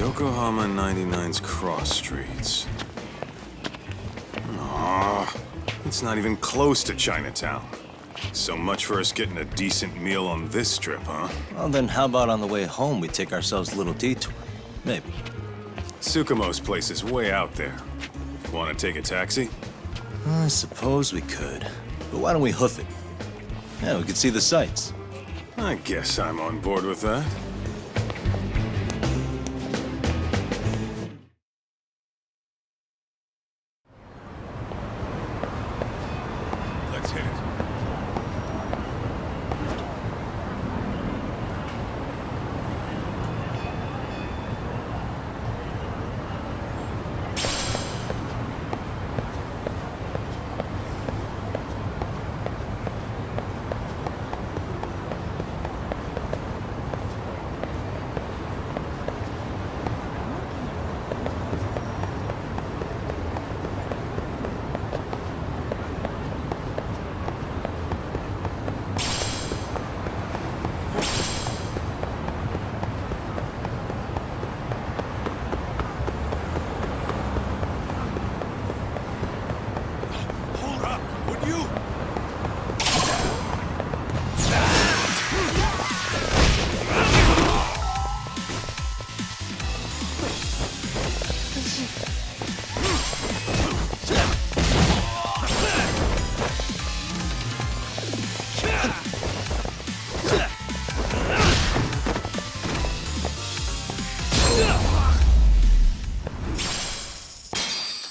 Yokohama 99's cross streets. Aw, it's not even close to Chinatown. So much for us getting a decent meal on this strip, huh? Well, then how about on the way home we take ourselves a little detour? Maybe. Tsukumo's place is way out there. Want to take a taxi? I suppose we could. But why don't we hoof it? Yeah, we could see the sights. I guess I'm on board with that. Let's hit it.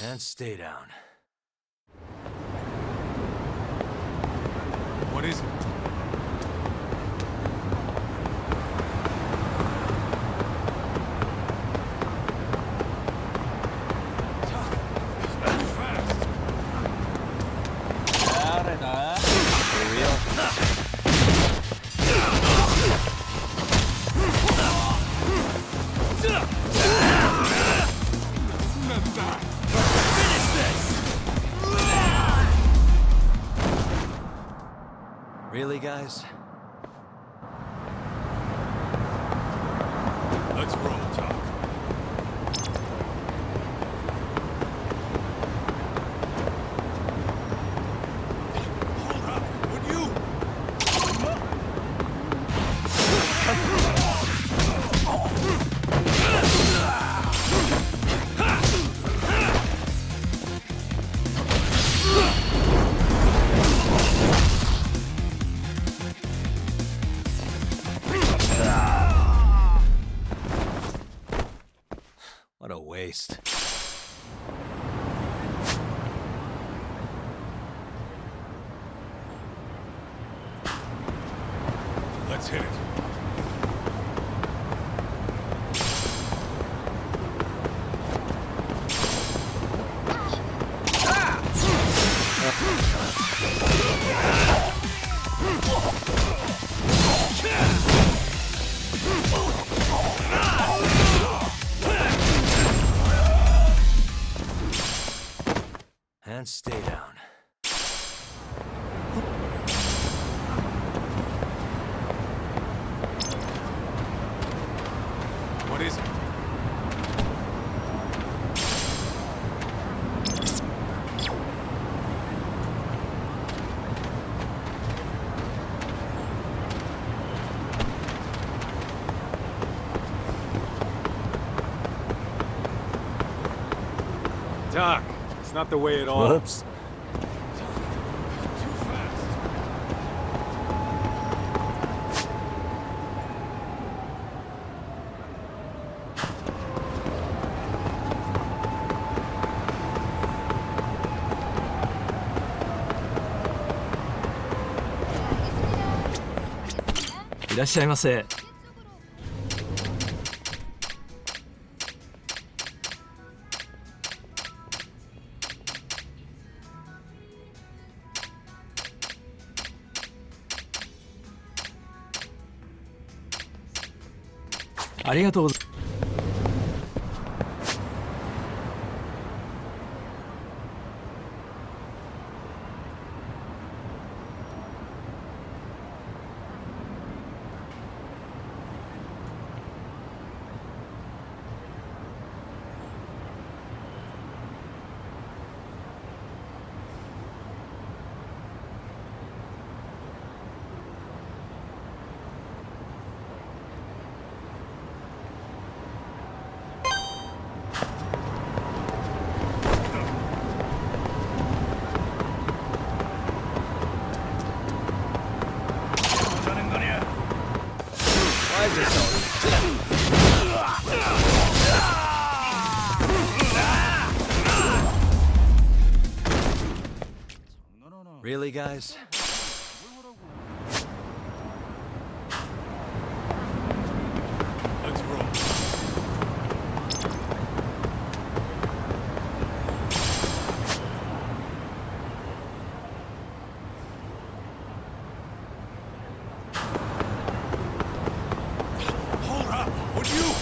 And stay down. What is it? For real? Really, guys? Let's roll, Doc. Hold up, would you? What a waste. Let's hit it. And stay down. What is it? Doc, it's not the way at all. Whoops. Too fast.いらっしゃいませ。ありがとうございます。guys? Let's roll. Hold up! Would you?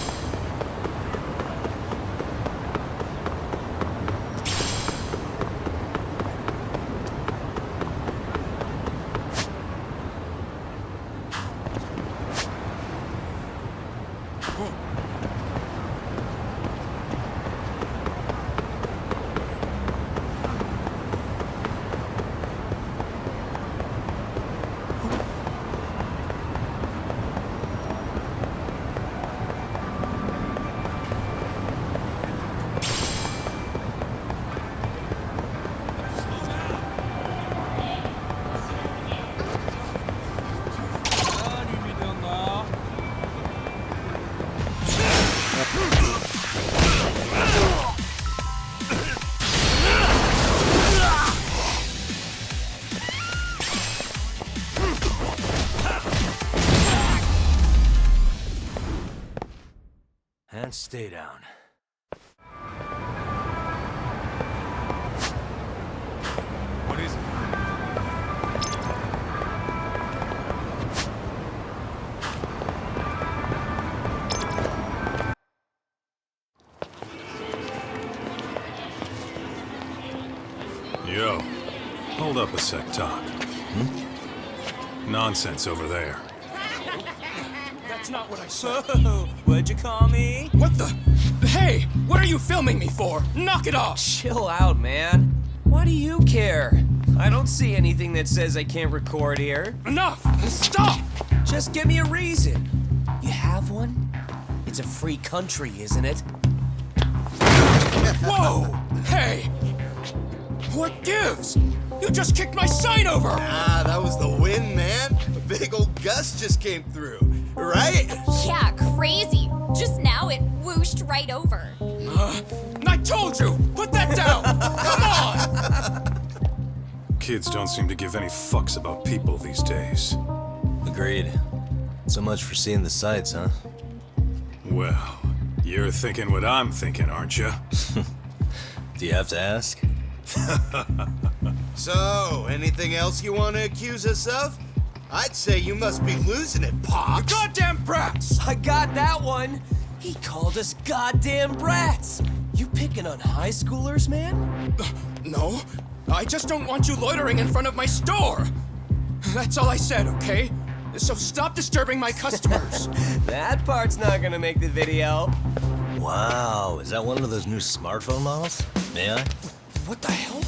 And stay down. What is it? Yo, hold up a sec, Doc. Nonsense over there. That's not what I said. Whoa, what'd you call me? What the? Hey, what are you filming me for? Knock it off! Chill out, man. Why do you care? I don't see anything that says I can't record here. Enough! Stop! Just give me a reason. You have one? It's a free country, isn't it? Whoa! Hey! What gives? You just kicked my sign over! Ah, that was the wind, man. A big old gust just came through, right? Yeah, crazy. Just now it whooshed right over. I told you! Put that down! Come on! Kids don't seem to give any fucks about people these days. Agreed. So much for seeing the sights, huh? Well, you're thinking what I'm thinking, aren't you? Do you have to ask? So, anything else you want to accuse us of? I'd say you must be losing it, Pops. Goddamn brats! I got that one. He called us goddamn brats. You picking on high schoolers, man? No, I just don't want you loitering in front of my store. That's all I said, okay? So stop disturbing my customers. That part's not gonna make the video. Wow, is that one of those new smartphone models? May I? What the hell?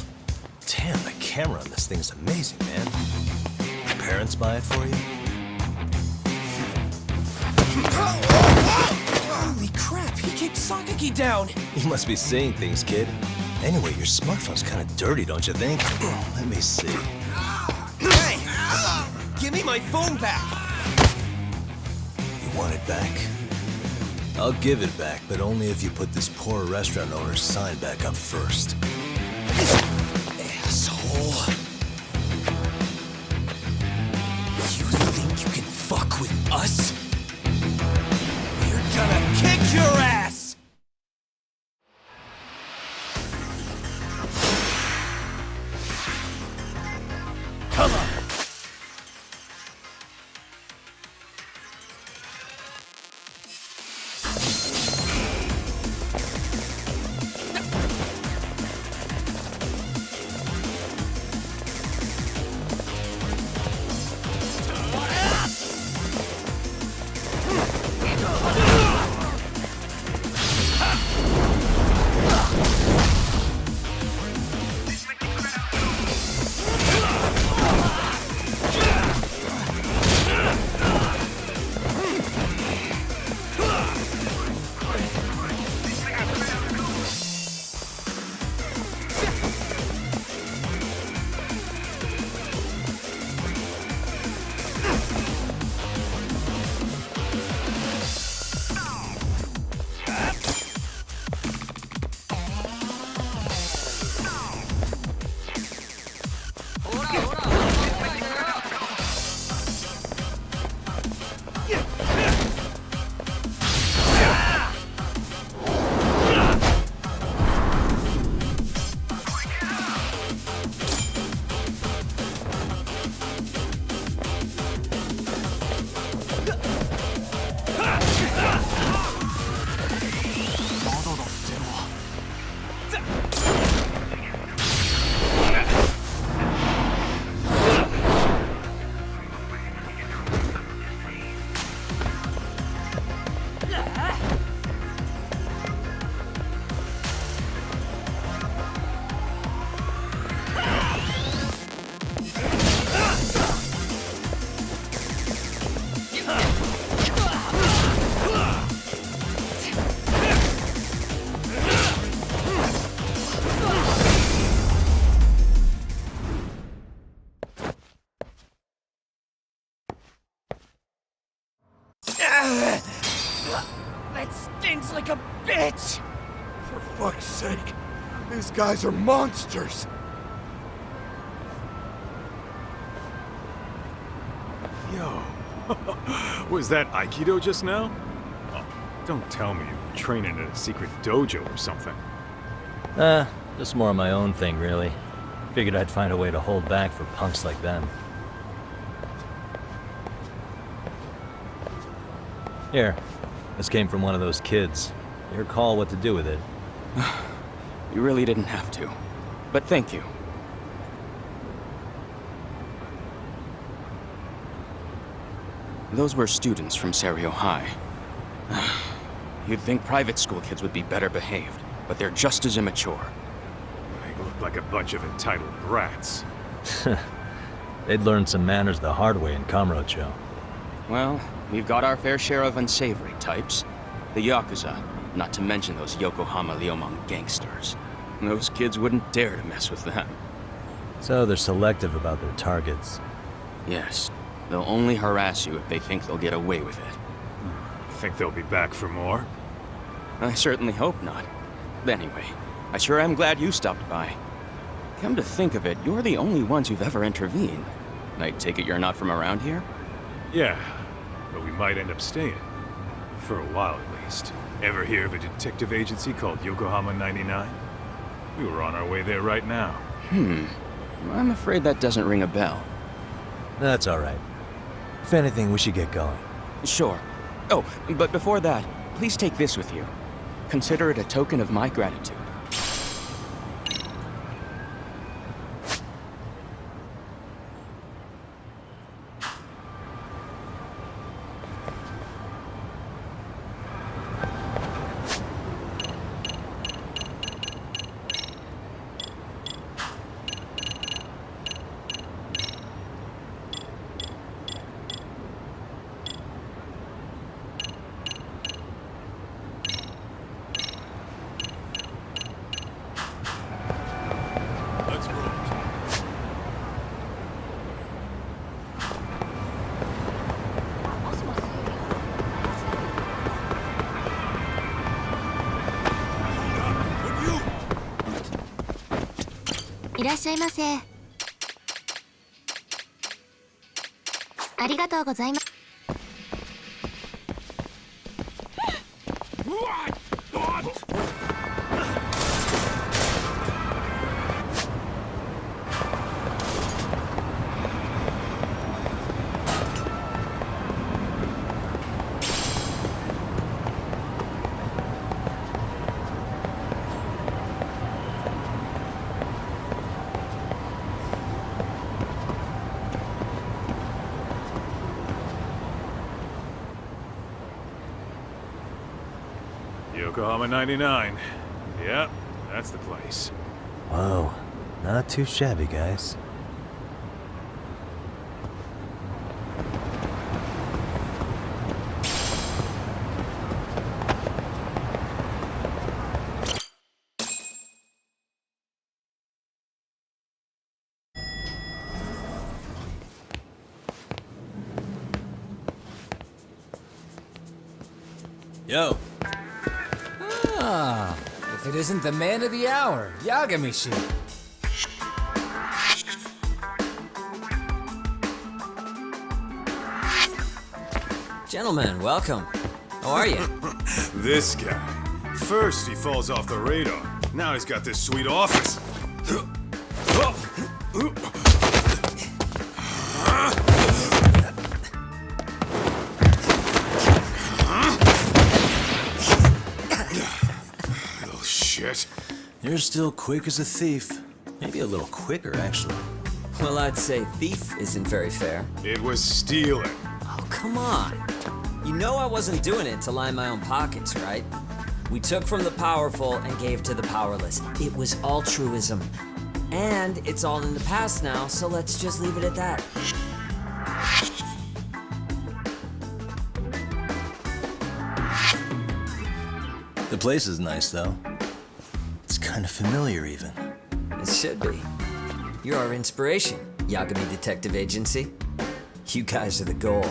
Damn, the camera on this thing's amazing, man. Your parents buy it for you? Holy crap, he kicked Sakaki down. You must be seeing things, kid. Anyway, your smartphone's kind of dirty, don't you think? Let me see. Hey! Give me my phone back! You want it back? I'll give it back, but only if you put this poor restaurant owner's sign back up first. Asshole. You think you can fuck with us? We're gonna kick your ass! Come on! That stings like a bitch! For fuck's sake, these guys are monsters! Yo, was that Aikido just now? Oh, don't tell me you were training at a secret dojo or something. Just more of my own thing, really. Figured I'd find a way to hold back for punks like them. Here, this came from one of those kids. Your call what to do with it. You really didn't have to. But thank you. Those were students from Serio High. You'd think private school kids would be better behaved, but they're just as immature. They look like a bunch of entitled brats. They'd learned some manners the hard way in Kamurocho. Well, we've got our fair share of unsavory types. The Yakuza, not to mention those Yokohama Liomang gangsters. Those kids wouldn't dare to mess with them. So they're selective about their targets. Yes, they'll only harass you if they think they'll get away with it. Think they'll be back for more? I certainly hope not. Anyway, I sure am glad you stopped by. Come to think of it, you're the only ones who've ever intervened. I take it you're not from around here? Yeah, but we might end up staying. For a while, at least. Ever hear of a detective agency called Yokohama 99? We were on our way there right now. I'm afraid that doesn't ring a bell. That's alright. If anything, we should get going. Sure. Oh, but before that, please take this with you. Consider it a token of my gratitude. Let's roll.いらっしゃいませ。ありがとうございます。Yokohama 99. Yep, that's the place. Whoa, not too shabby, guys. Yo. Ah, if it isn't the man of the hour, Yagamishi. Gentlemen, welcome. How are you? This guy. First he falls off the radar. Now he's got this sweet office. Little shit. You're still quick as a thief. Maybe a little quicker, actually. Well, I'd say thief isn't very fair. It was stealing. Oh, come on. You know I wasn't doing it to line my own pockets, right? We took from the powerful and gave to the powerless. It was altruism. And it's all in the past now, so let's just leave it at that. The place is nice, though. It's kind of familiar, even. It should be. You're our inspiration, Yagami Detective Agency. You guys are the goal.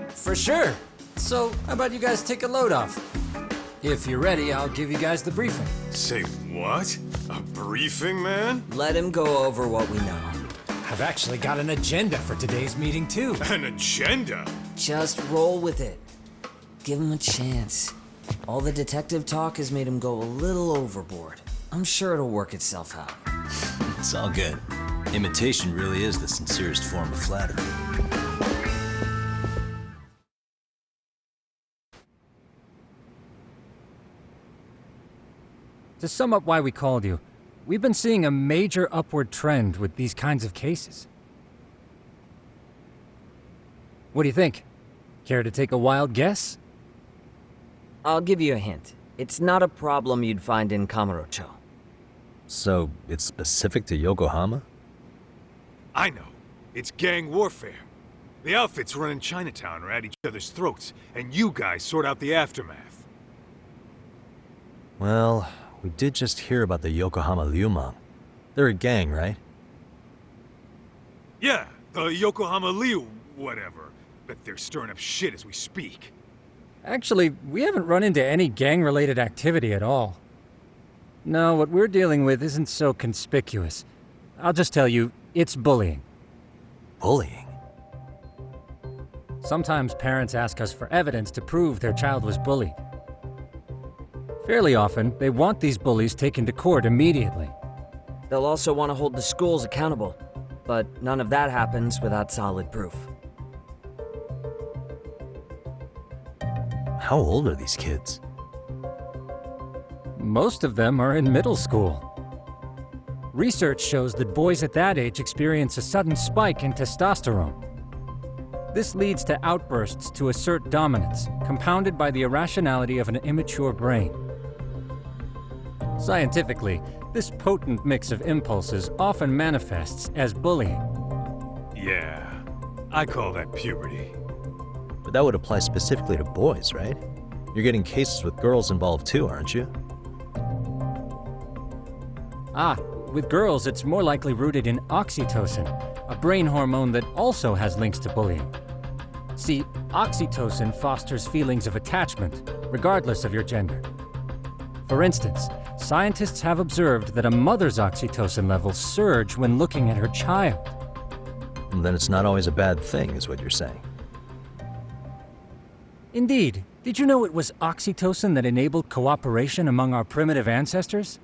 For sure. So, how about you guys take a load off? If you're ready, I'll give you guys the briefing. Say what? A briefing, man? Let him go over what we know. I've actually got an agenda for today's meeting, too. An agenda? Just roll with it. Give him a chance. All the detective talk has made him go a little overboard. I'm sure it'll work itself out. It's all good. Imitation really is the sincerest form of flattery. To sum up why we called you, we've been seeing a major upward trend with these kinds of cases. What do you think? Care to take a wild guess? I'll give you a hint. It's not a problem you'd find in Kamurocho. So, it's specific to Yokohama? I know. It's gang warfare. The outfits running Chinatown are at each other's throats, and you guys sort out the aftermath. Well, we did just hear about the Yokohama Liumang. They're a gang, right? Yeah, the Yokohama Liu, whatever. But they're stirring up shit as we speak. Actually, we haven't run into any gang-related activity at all. No, what we're dealing with isn't so conspicuous. I'll just tell you, it's bullying. Bullying? Sometimes parents ask us for evidence to prove their child was bullied. Fairly often, they want these bullies taken to court immediately. They'll also want to hold the schools accountable, but none of that happens without solid proof. How old are these kids? Most of them are in middle school. Research shows that boys at that age experience a sudden spike in testosterone. This leads to outbursts to assert dominance, compounded by the irrationality of an immature brain. Scientifically, this potent mix of impulses often manifests as bullying. Yeah, I call that puberty. But that would apply specifically to boys, right? You're getting cases with girls involved too, aren't you? With girls, it's more likely rooted in oxytocin, a brain hormone that also has links to bullying. See, oxytocin fosters feelings of attachment, regardless of your gender. For instance, scientists have observed that a mother's oxytocin levels surge when looking at her child. And then it's not always a bad thing, is what you're saying. Indeed. Did you know it was oxytocin that enabled cooperation among our primitive ancestors?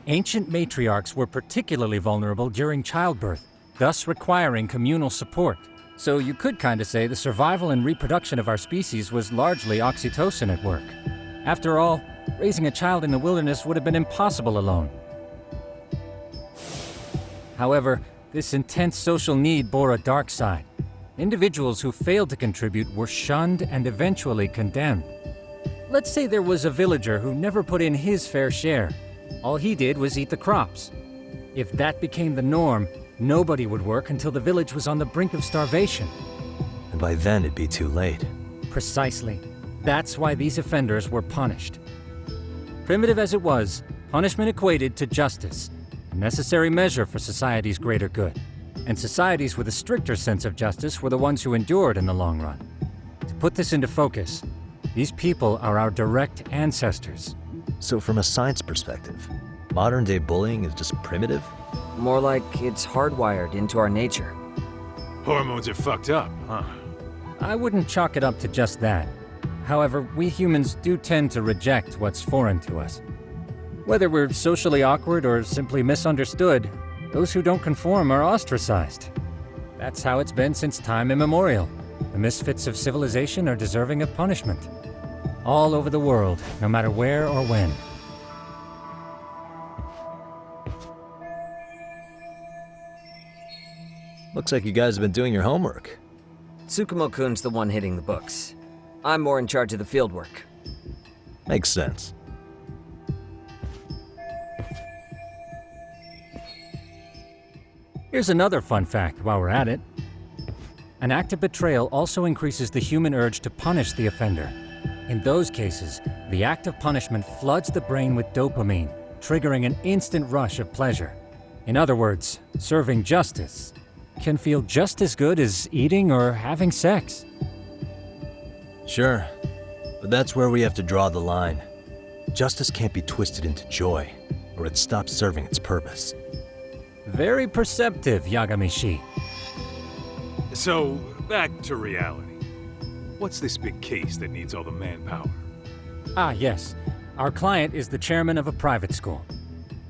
Ancient matriarchs were particularly vulnerable during childbirth, thus requiring communal support. So you could kinda say the survival and reproduction of our species was largely oxytocin at work. After all, raising a child in the wilderness would have been impossible alone. However, this intense social need bore a dark side. Individuals who failed to contribute were shunned and eventually condemned. Let's say there was a villager who never put in his fair share. All he did was eat the crops. If that became the norm, nobody would work until the village was on the brink of starvation. And by then it'd be too late. Precisely. That's why these offenders were punished. Primitive as it was, punishment equated to justice, a necessary measure for society's greater good. And societies with a stricter sense of justice were the ones who endured in the long run. To put this into focus, these people are our direct ancestors. So from a science perspective, modern-day bullying is just primitive? More like it's hardwired into our nature. Hormones are fucked up, huh? I wouldn't chalk it up to just that. However, we humans do tend to reject what's foreign to us. Whether we're socially awkward or simply misunderstood, those who don't conform are ostracized. That's how it's been since time immemorial. The misfits of civilization are deserving of punishment. All over the world, no matter where or when. Looks like you guys have been doing your homework. Tsukumo-kun's the one hitting the books. I'm more in charge of the fieldwork. Makes sense. Here's another fun fact while we're at it. An act of betrayal also increases the human urge to punish the offender. In those cases, the act of punishment floods the brain with dopamine, triggering an instant rush of pleasure. In other words, serving justice can feel just as good as eating or having sex. Sure, but that's where we have to draw the line. Justice can't be twisted into joy, or it stops serving its purpose. Very perceptive, Yagamishi. So, back to reality. What's this big case that needs all the manpower? Ah, yes. Our client is the chairman of a private school.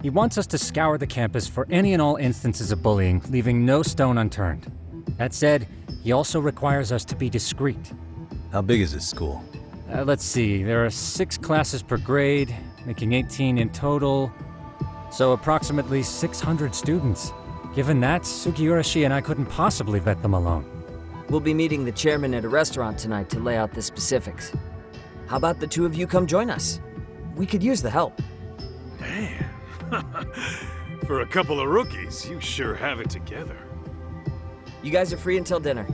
He wants us to scour the campus for any and all instances of bullying, leaving no stone unturned. That said, he also requires us to be discreet. How big is this school? Let's see, there are 6 classes per grade, making 18 in total. So approximately 600 students. Given that, Sugiurashi and I couldn't possibly vet them alone. We'll be meeting the chairman at a restaurant tonight to lay out the specifics. How about the two of you come join us? We could use the help. Man, for a couple of rookies, you sure have it together. You guys are free until dinner.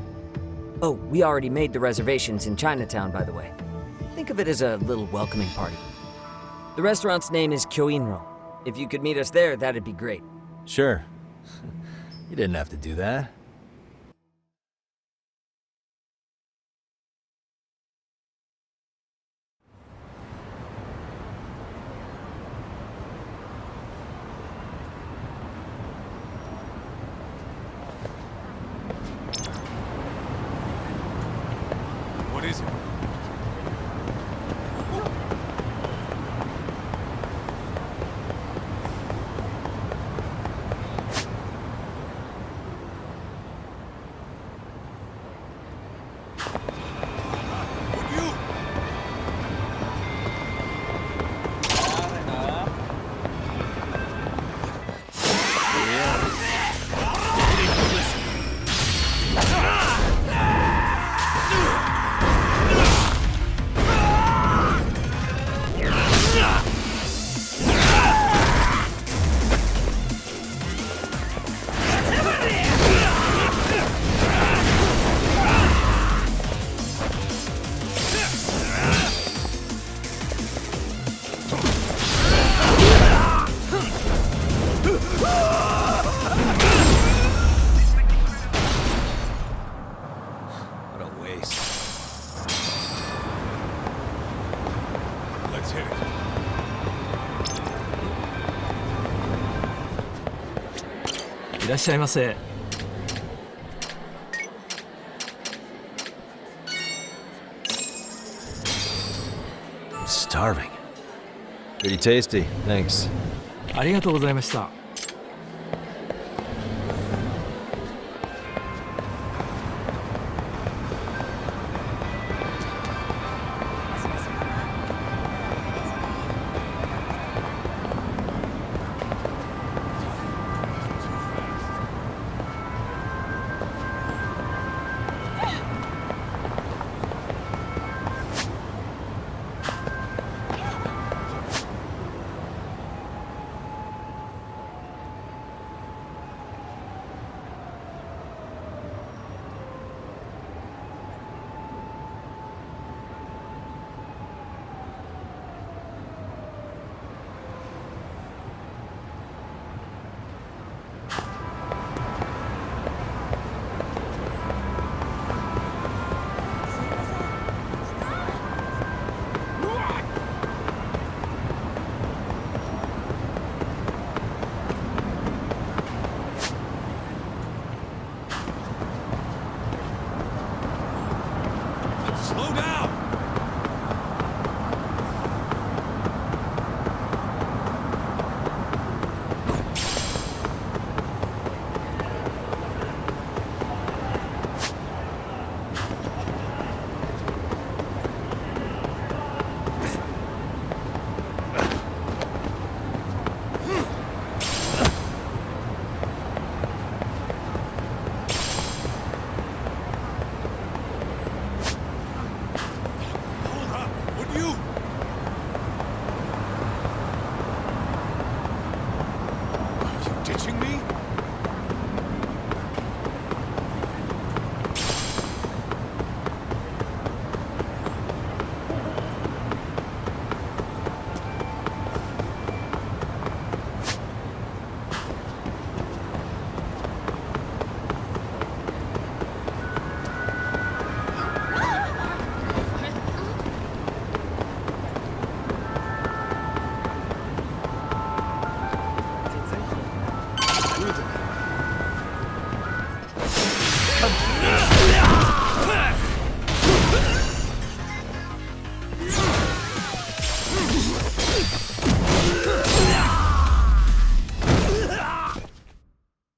Oh, we already made the reservations in Chinatown, by the way. Think of it as a little welcoming party. The restaurant's name is Kyoinro. If you could meet us there, that'd be great. Sure. You didn't have to do that. What is it? What a waste. Let's hit it. いらっしゃいませ。 I'm starving. Pretty tasty, thanks. ありがとうございました。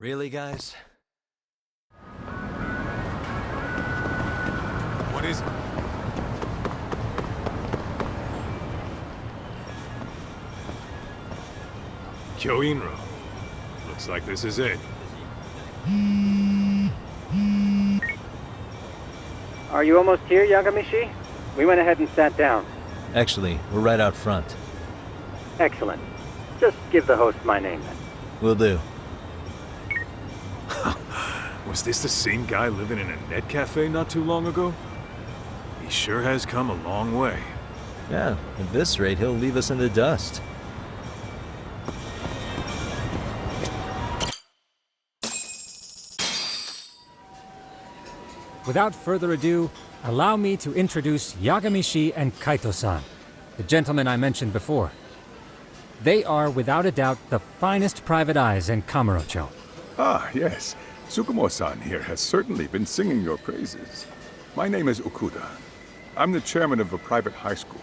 Really, guys? What is it? Kyoinro. Looks like this is it. Are you almost here, Yagamishi? We went ahead and sat down. Actually, we're right out front. Excellent. Just give the host my name then. Will do. Was this the same guy living in a net cafe not too long ago? He sure has come a long way. Yeah, at this rate, he'll leave us in the dust. Without further ado, allow me to introduce Yagamishi and Kaito-san, the gentlemen I mentioned before. They are, without a doubt, the finest private eyes in Kamurocho. Ah, yes. Tsukumo-san here has certainly been singing your praises. My name is Okuda. I'm the chairman of a private high school,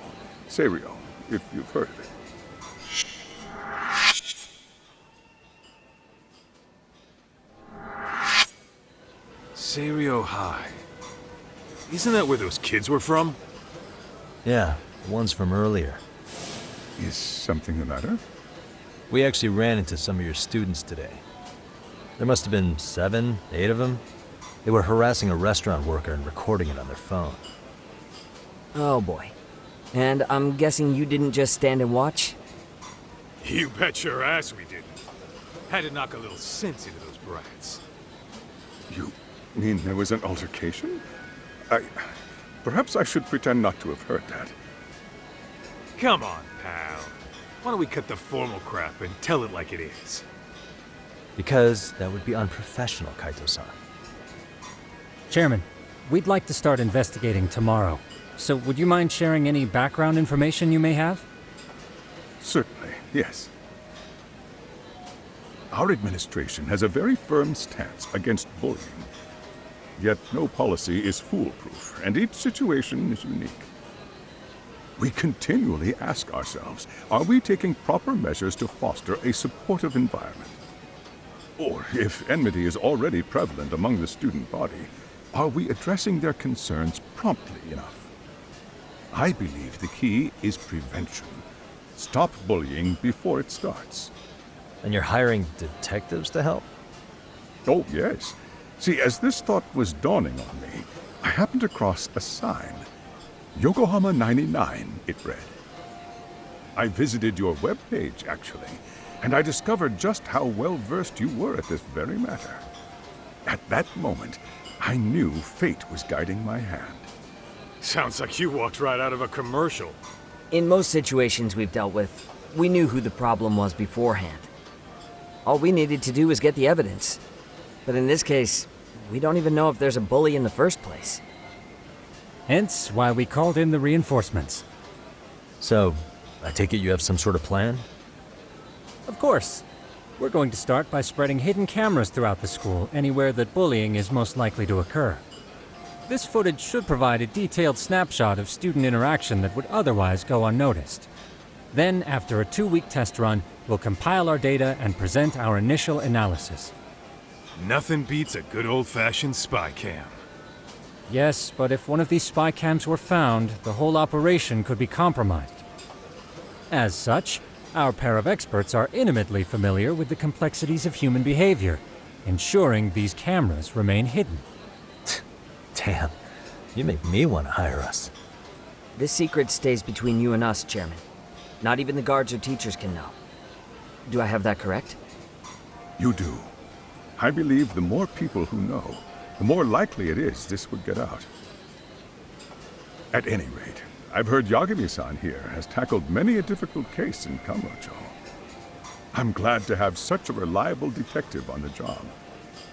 Seiryo, if you've heard of it. Seiryo High. Isn't that where those kids were from? Yeah, the ones from earlier. Is something the matter? We actually ran into some of your students today. There must have been 7, 8 of them. They were harassing a restaurant worker and recording it on their phone. Oh boy. And I'm guessing you didn't just stand and watch? You bet your ass we didn't. Had to knock a little sense into those brats. You mean there was an altercation? Perhaps I should pretend not to have heard that. Come on, pal. Why don't we cut the formal crap and tell it like it is? Because that would be unprofessional, Kaito-san. Chairman, we'd like to start investigating tomorrow. So would you mind sharing any background information you may have? Certainly, yes. Our administration has a very firm stance against bullying. Yet no policy is foolproof, and each situation is unique. We continually ask ourselves, are we taking proper measures to foster a supportive environment? Or, if enmity is already prevalent among the student body, are we addressing their concerns promptly enough? I believe the key is prevention. Stop bullying before it starts. And you're hiring detectives to help? Oh, yes. See, as this thought was dawning on me, I happened across a sign. Yokohama 99, it read. I visited your webpage, actually, and I discovered just how well-versed you were at this very matter. At that moment, I knew fate was guiding my hand. Sounds like you walked right out of a commercial. In most situations we've dealt with, we knew who the problem was beforehand. All we needed to do was get the evidence. But in this case, we don't even know if there's a bully in the first place. Hence why we called in the reinforcements. So, I take it you have some sort of plan? Of course. We're going to start by spreading hidden cameras throughout the school, anywhere that bullying is most likely to occur. This footage should provide a detailed snapshot of student interaction that would otherwise go unnoticed. Then, after a 2-week test run, we'll compile our data and present our initial analysis. Nothing beats a good old-fashioned spy cam. Yes, but if one of these spy cams were found, the whole operation could be compromised. As such, our pair of experts are intimately familiar with the complexities of human behavior, ensuring these cameras remain hidden. Damn, you make me want to hire us. This secret stays between you and us, Chairman. Not even the guards or teachers can know. Do I have that correct? You do. I believe the more people who know, the more likely it is this would get out. At any rate, I've heard Yagami-san here has tackled many a difficult case in Kamurocho. I'm glad to have such a reliable detective on the job.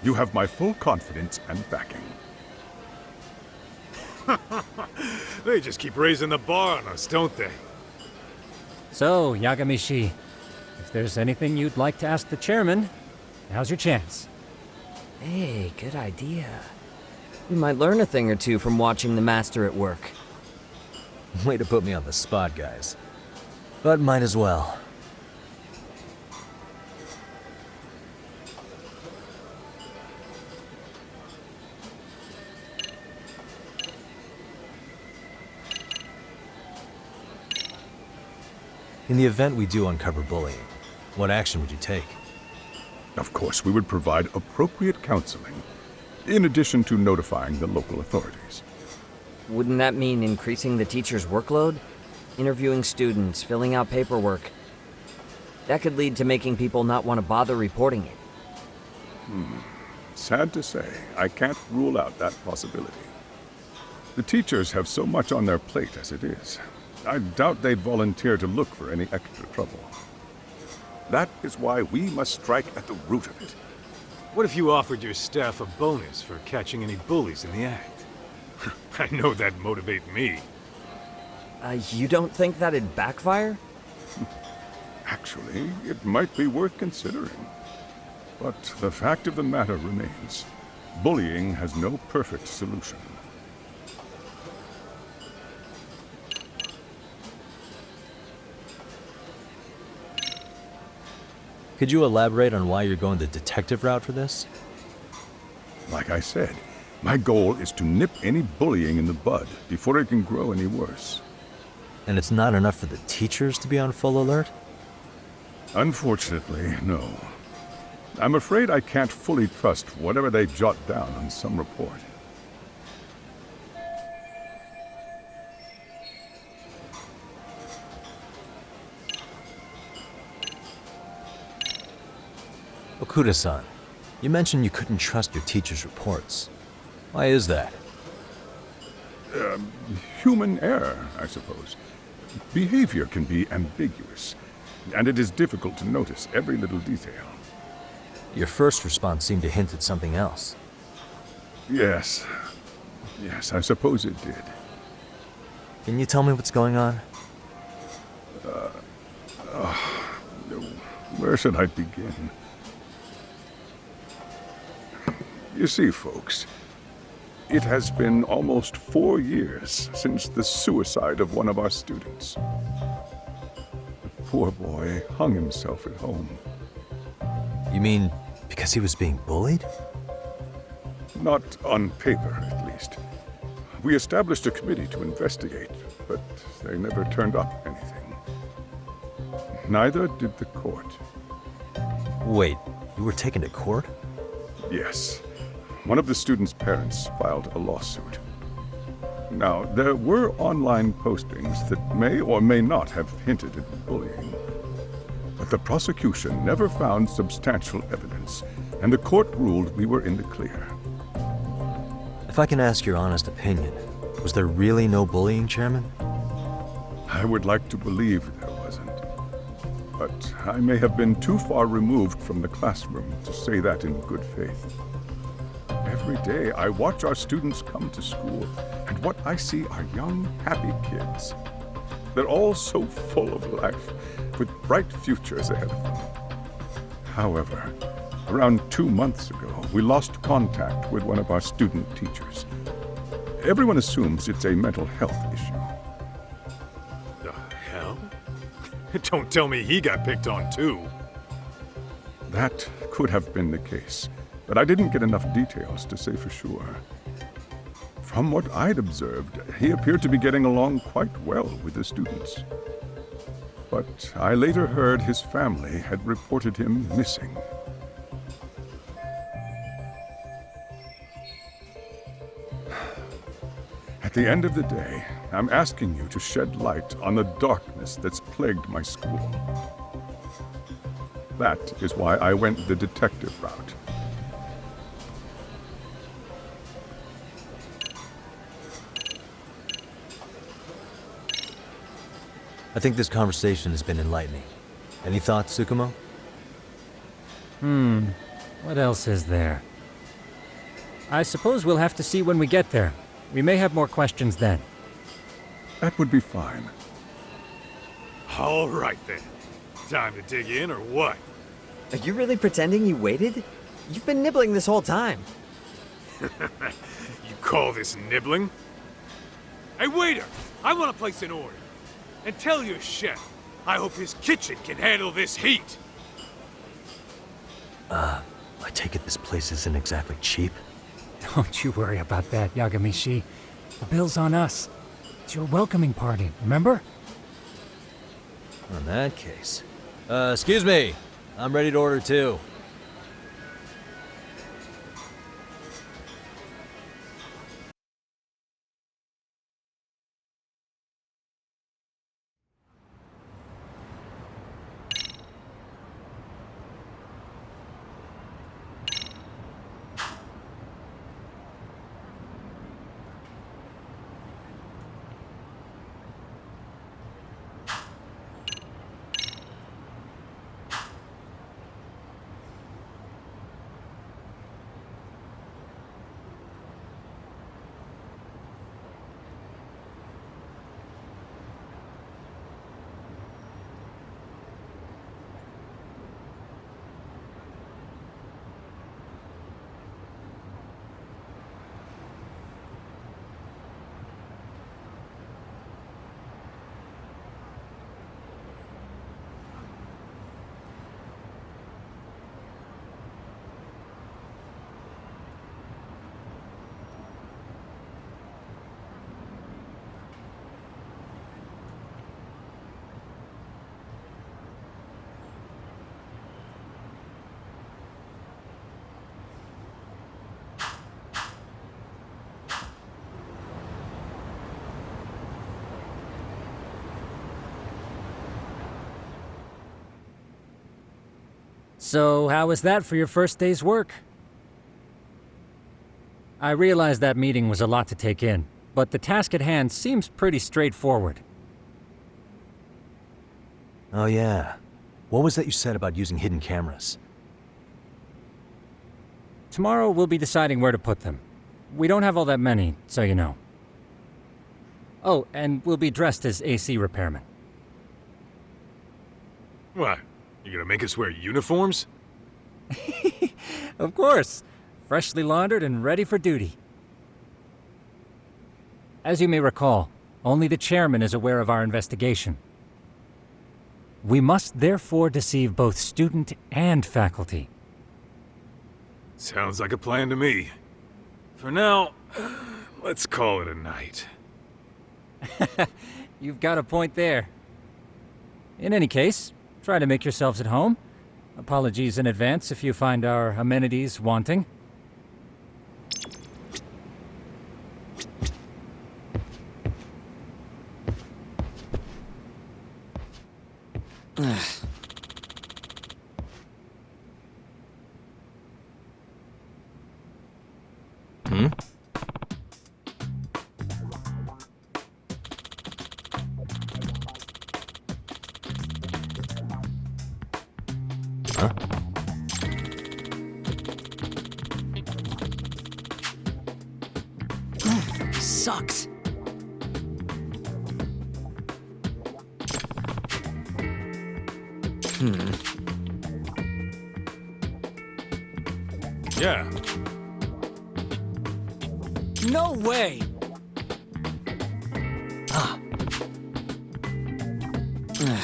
You have my full confidence and backing. They just keep raising the bar on us, don't they? So, Yagamishi, if there's anything you'd like to ask the chairman, now's your chance. Hey, good idea. We might learn a thing or two from watching the master at work. Way to put me on the spot, guys. But might as well. In the event we do uncover bullying, what action would you take? Of course, we would provide appropriate counseling, in addition to notifying the local authorities. Wouldn't that mean increasing the teacher's workload? Interviewing students, filling out paperwork. That could lead to making people not want to bother reporting it. Sad to say, I can't rule out that possibility. The teachers have so much on their plate as it is. I doubt they'd volunteer to look for any extra trouble. That is why we must strike at the root of it. What if you offered your staff a bonus for catching any bullies in the act? I know that'd motivate me. You don't think that'd backfire? Actually, it might be worth considering. But the fact of the matter remains, bullying has no perfect solution. Could you elaborate on why you're going the detective route for this? Like I said, my goal is to nip any bullying in the bud before it can grow any worse. And it's not enough for the teachers to be on full alert? Unfortunately, no. I'm afraid I can't fully trust whatever they jot down on some report. Okuda-san, you mentioned you couldn't trust your teacher's reports. Why is that? Human error, I suppose. Behavior can be ambiguous, and it is difficult to notice every little detail. Your first response seemed to hint at something else. Yes. Yes, I suppose it did. Can you tell me what's going on? Where should I begin? You see, folks, it has been almost 4 years since the suicide of one of our students. The poor boy hung himself at home. You mean because he was being bullied? Not on paper, at least. We established a committee to investigate, but they never turned up anything. Neither did the court. Wait, you were taken to court? Yes. One of the students' parents filed a lawsuit. Now, there were online postings that may or may not have hinted at bullying. But the prosecution never found substantial evidence, and the court ruled we were in the clear. If I can ask your honest opinion, was there really no bullying, Chairman? I would like to believe there wasn't. But I may have been too far removed from the classroom to say that in good faith. Every day I watch our students come to school, and what I see are young, happy kids. They're all so full of life, with bright futures ahead of them. However, around 2 months ago, we lost contact with one of our student teachers. Everyone assumes it's a mental health issue. The hell? Don't tell me he got picked on too. That could have been the case, but I didn't get enough details to say for sure. From what I'd observed, he appeared to be getting along quite well with the students. But I later heard his family had reported him missing. At the end of the day, I'm asking you to shed light on the darkness that's plagued my school. That is why I went the detective route. I think this conversation has been enlightening. Any thoughts, Tsukumo? What else is there? I suppose we'll have to see when we get there. We may have more questions then. That would be fine. All right then. Time to dig in or what? Are you really pretending you waited? You've been nibbling this whole time. You call this nibbling? Hey, waiter! I want to place an order. And tell your chef, I hope his kitchen can handle this heat. I take it this place isn't exactly cheap? Don't you worry about that, Yagamishi. The bill's on us. It's your welcoming party, remember? In that case. Excuse me. I'm ready to order too. So, how was that for your first day's work? I realize that meeting was a lot to take in, but the task at hand seems pretty straightforward. Oh yeah. What was that you said about using hidden cameras? Tomorrow we'll be deciding where to put them. We don't have all that many, so you know. Oh, and we'll be dressed as AC repairmen. What? You gonna make us wear uniforms? Of course. Freshly laundered and ready for duty. As you may recall, only the chairman is aware of our investigation. We must therefore deceive both student and faculty. Sounds like a plan to me. For now, let's call it a night. You've got a point there. In any case, try to make yourselves at home. Apologies in advance if you find our amenities wanting. Hmm? Huh? Sucks. Yeah. No way! Ah. Nah.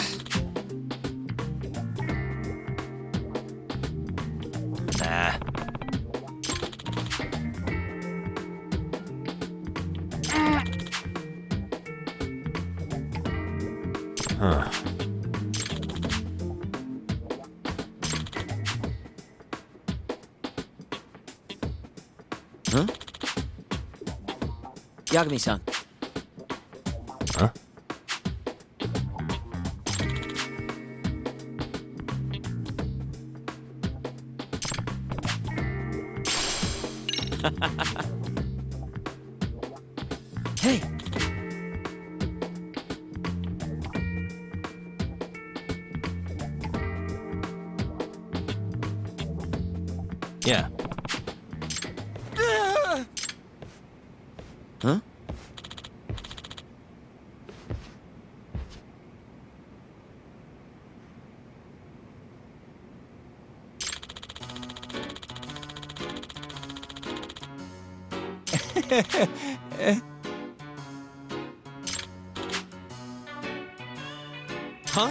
Huh. Huh? Yagami-san. Huh? Hey! Yeah. Huh? Huh?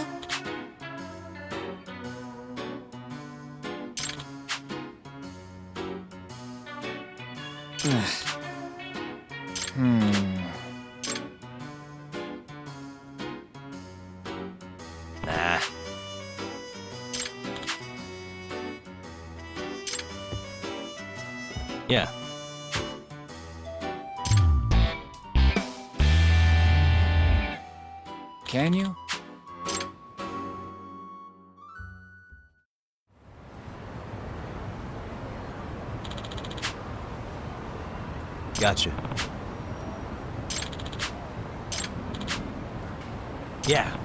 Yeah. Can you? Gotcha. Yeah.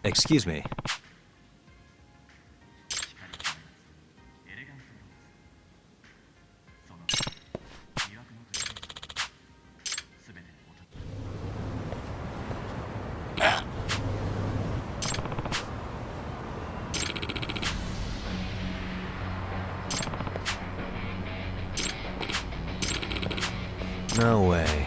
Excuse me. No way.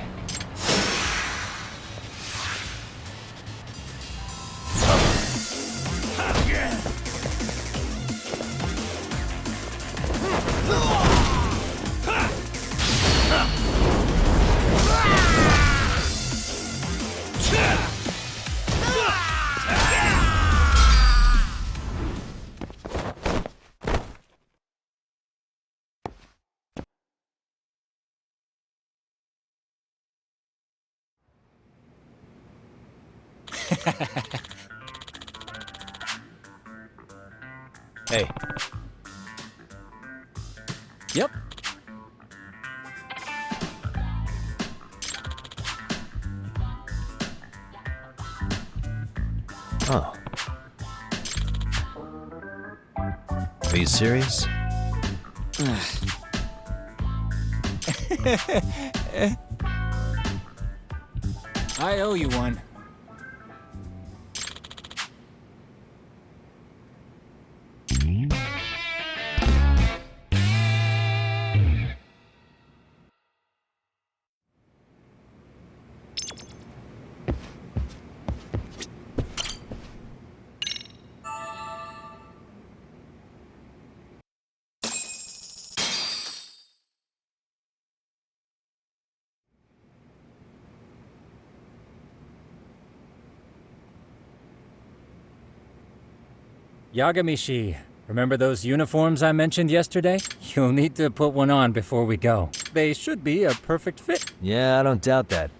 Hey. Yep. Oh. Are you serious? I owe you one. Yagamishi, remember those uniforms I mentioned yesterday? You'll need to put one on before we go. They should be a perfect fit. Yeah, I don't doubt that.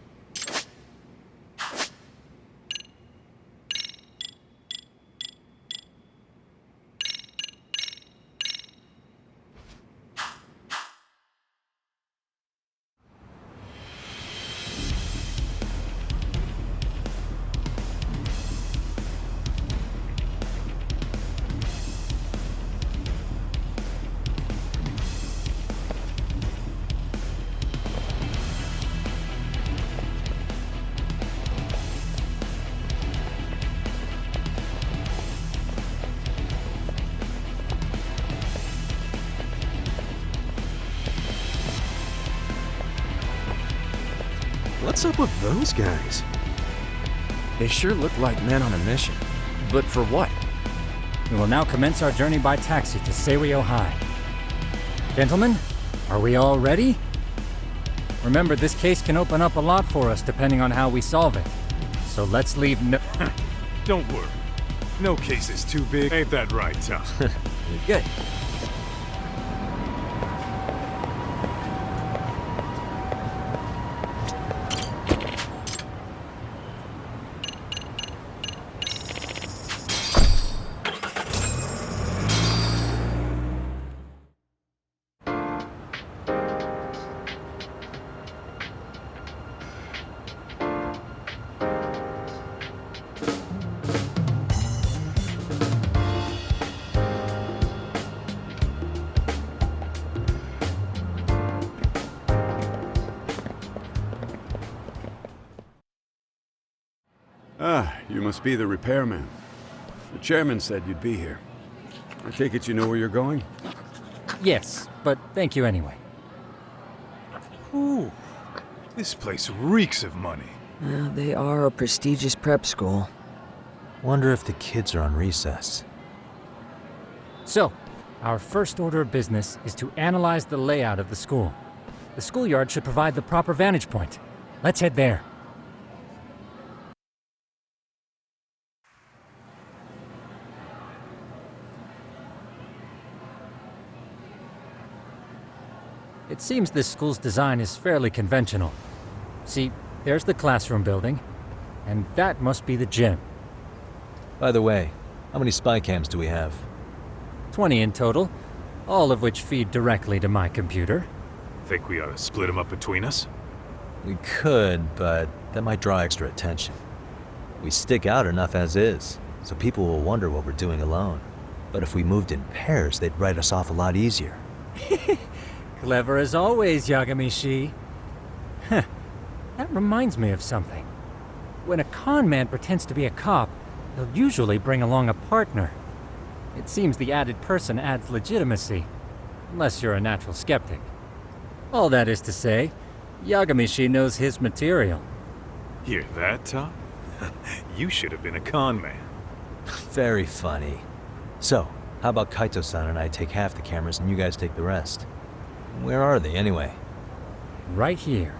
What's up with those guys? They sure look like men on a mission. But for what? We will now commence our journey by taxi to Serio High. Gentlemen, are we all ready? Remember, this case can open up a lot for us depending on how we solve it. So let's leave no... Don't worry. No case is too big. Ain't that right, Tom? Good. Ah, you must be the repairman. The chairman said you'd be here. I take it you know where you're going? Yes, but thank you anyway. Ooh, this place reeks of money. They are a prestigious prep school. Wonder if the kids are on recess. So, our first order of business is to analyze the layout of the school. The schoolyard should provide the proper vantage point. Let's head there. It seems this school's design is fairly conventional. See, there's the classroom building, and that must be the gym. By the way, how many spy cams do we have? 20 in total, all of which feed directly to my computer. Think we ought to split them up between us? We could, but that might draw extra attention. We stick out enough as is, so people will wonder what we're doing alone. But if we moved in pairs, they'd write us off a lot easier. Clever as always, Yagami-shi. Huh. That reminds me of something. When a con man pretends to be a cop, they'll usually bring along a partner. It seems the added person adds legitimacy, unless you're a natural skeptic. All that is to say, Yagami-shi knows his material. Hear that, Tom? You should have been a con man. Very funny. So, how about Kaito-san and I take half the cameras and you guys take the rest? Where are they, anyway? Right here.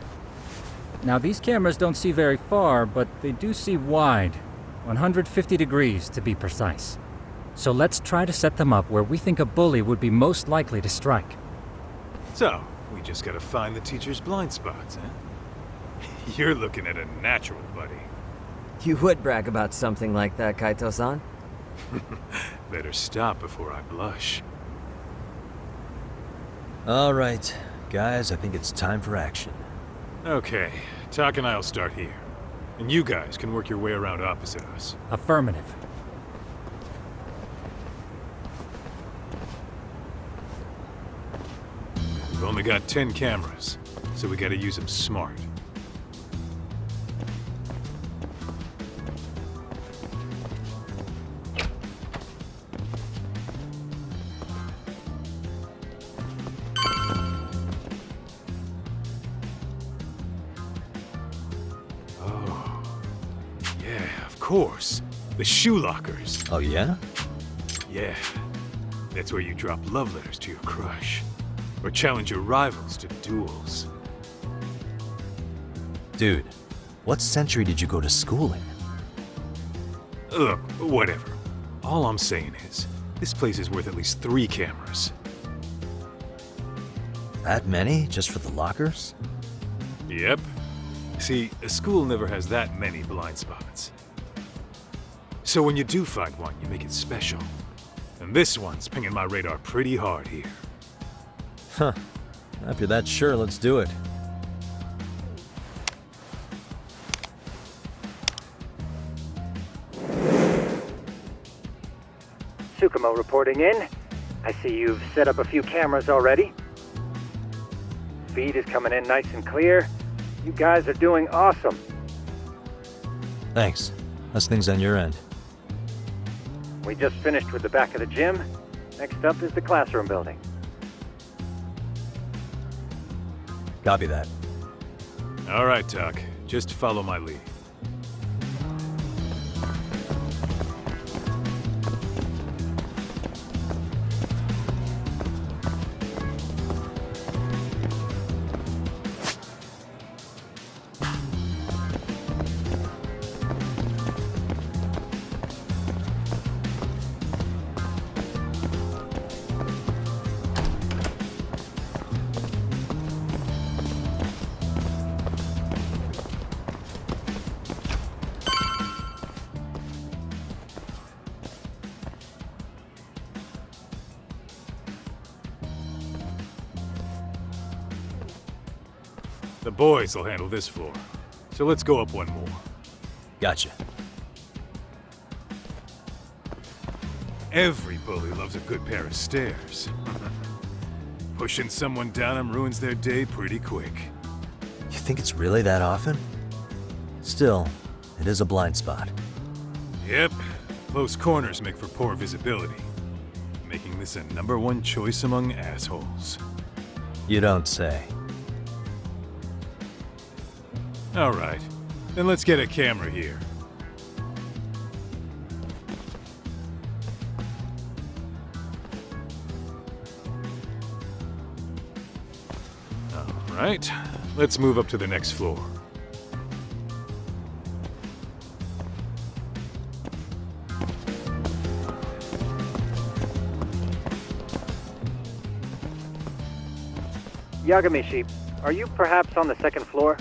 Now, these cameras don't see very far, but they do see wide. 150 degrees, to be precise. So let's try to set them up where we think a bully would be most likely to strike. So, we just gotta find the teacher's blind spots, huh? You're looking at a natural, buddy. You would brag about something like that, Kaito-san. Better stop before I blush. All right, guys, I think it's time for action. Okay, Tak and I'll start here. And you guys can work your way around opposite us. Affirmative. We've only got 10 cameras, so we gotta use them smart. Of course. The shoe lockers. Oh, yeah? Yeah. That's where you drop love letters to your crush. Or challenge your rivals to duels. Dude, what century did you go to school in? Look, whatever. All I'm saying is, this place is worth at least 3 cameras. That many? Just for the lockers? Yep. See, a school never has that many blind spots. So when you do find one, you make it special. And this one's pinging my radar pretty hard here. Huh. If you're that sure, let's do it. Tsukumo reporting in. I see you've set up a few cameras already. Feed is coming in nice and clear. You guys are doing awesome. Thanks. How's things on your end? We just finished with the back of the gym. Next up is the classroom building. Copy that. All right, Tak. Just follow my lead. The boys will handle this floor. So let's go up one more. Gotcha. Every bully loves a good pair of stairs. Pushing someone down them ruins their day pretty quick. You think it's really that often? Still, it is a blind spot. Yep. Close corners make for poor visibility, making this a #1 choice among assholes. You don't say. All right. Then let's get a camera here. All right. Let's move up to the next floor. Yagami-shi, are you perhaps on the second floor?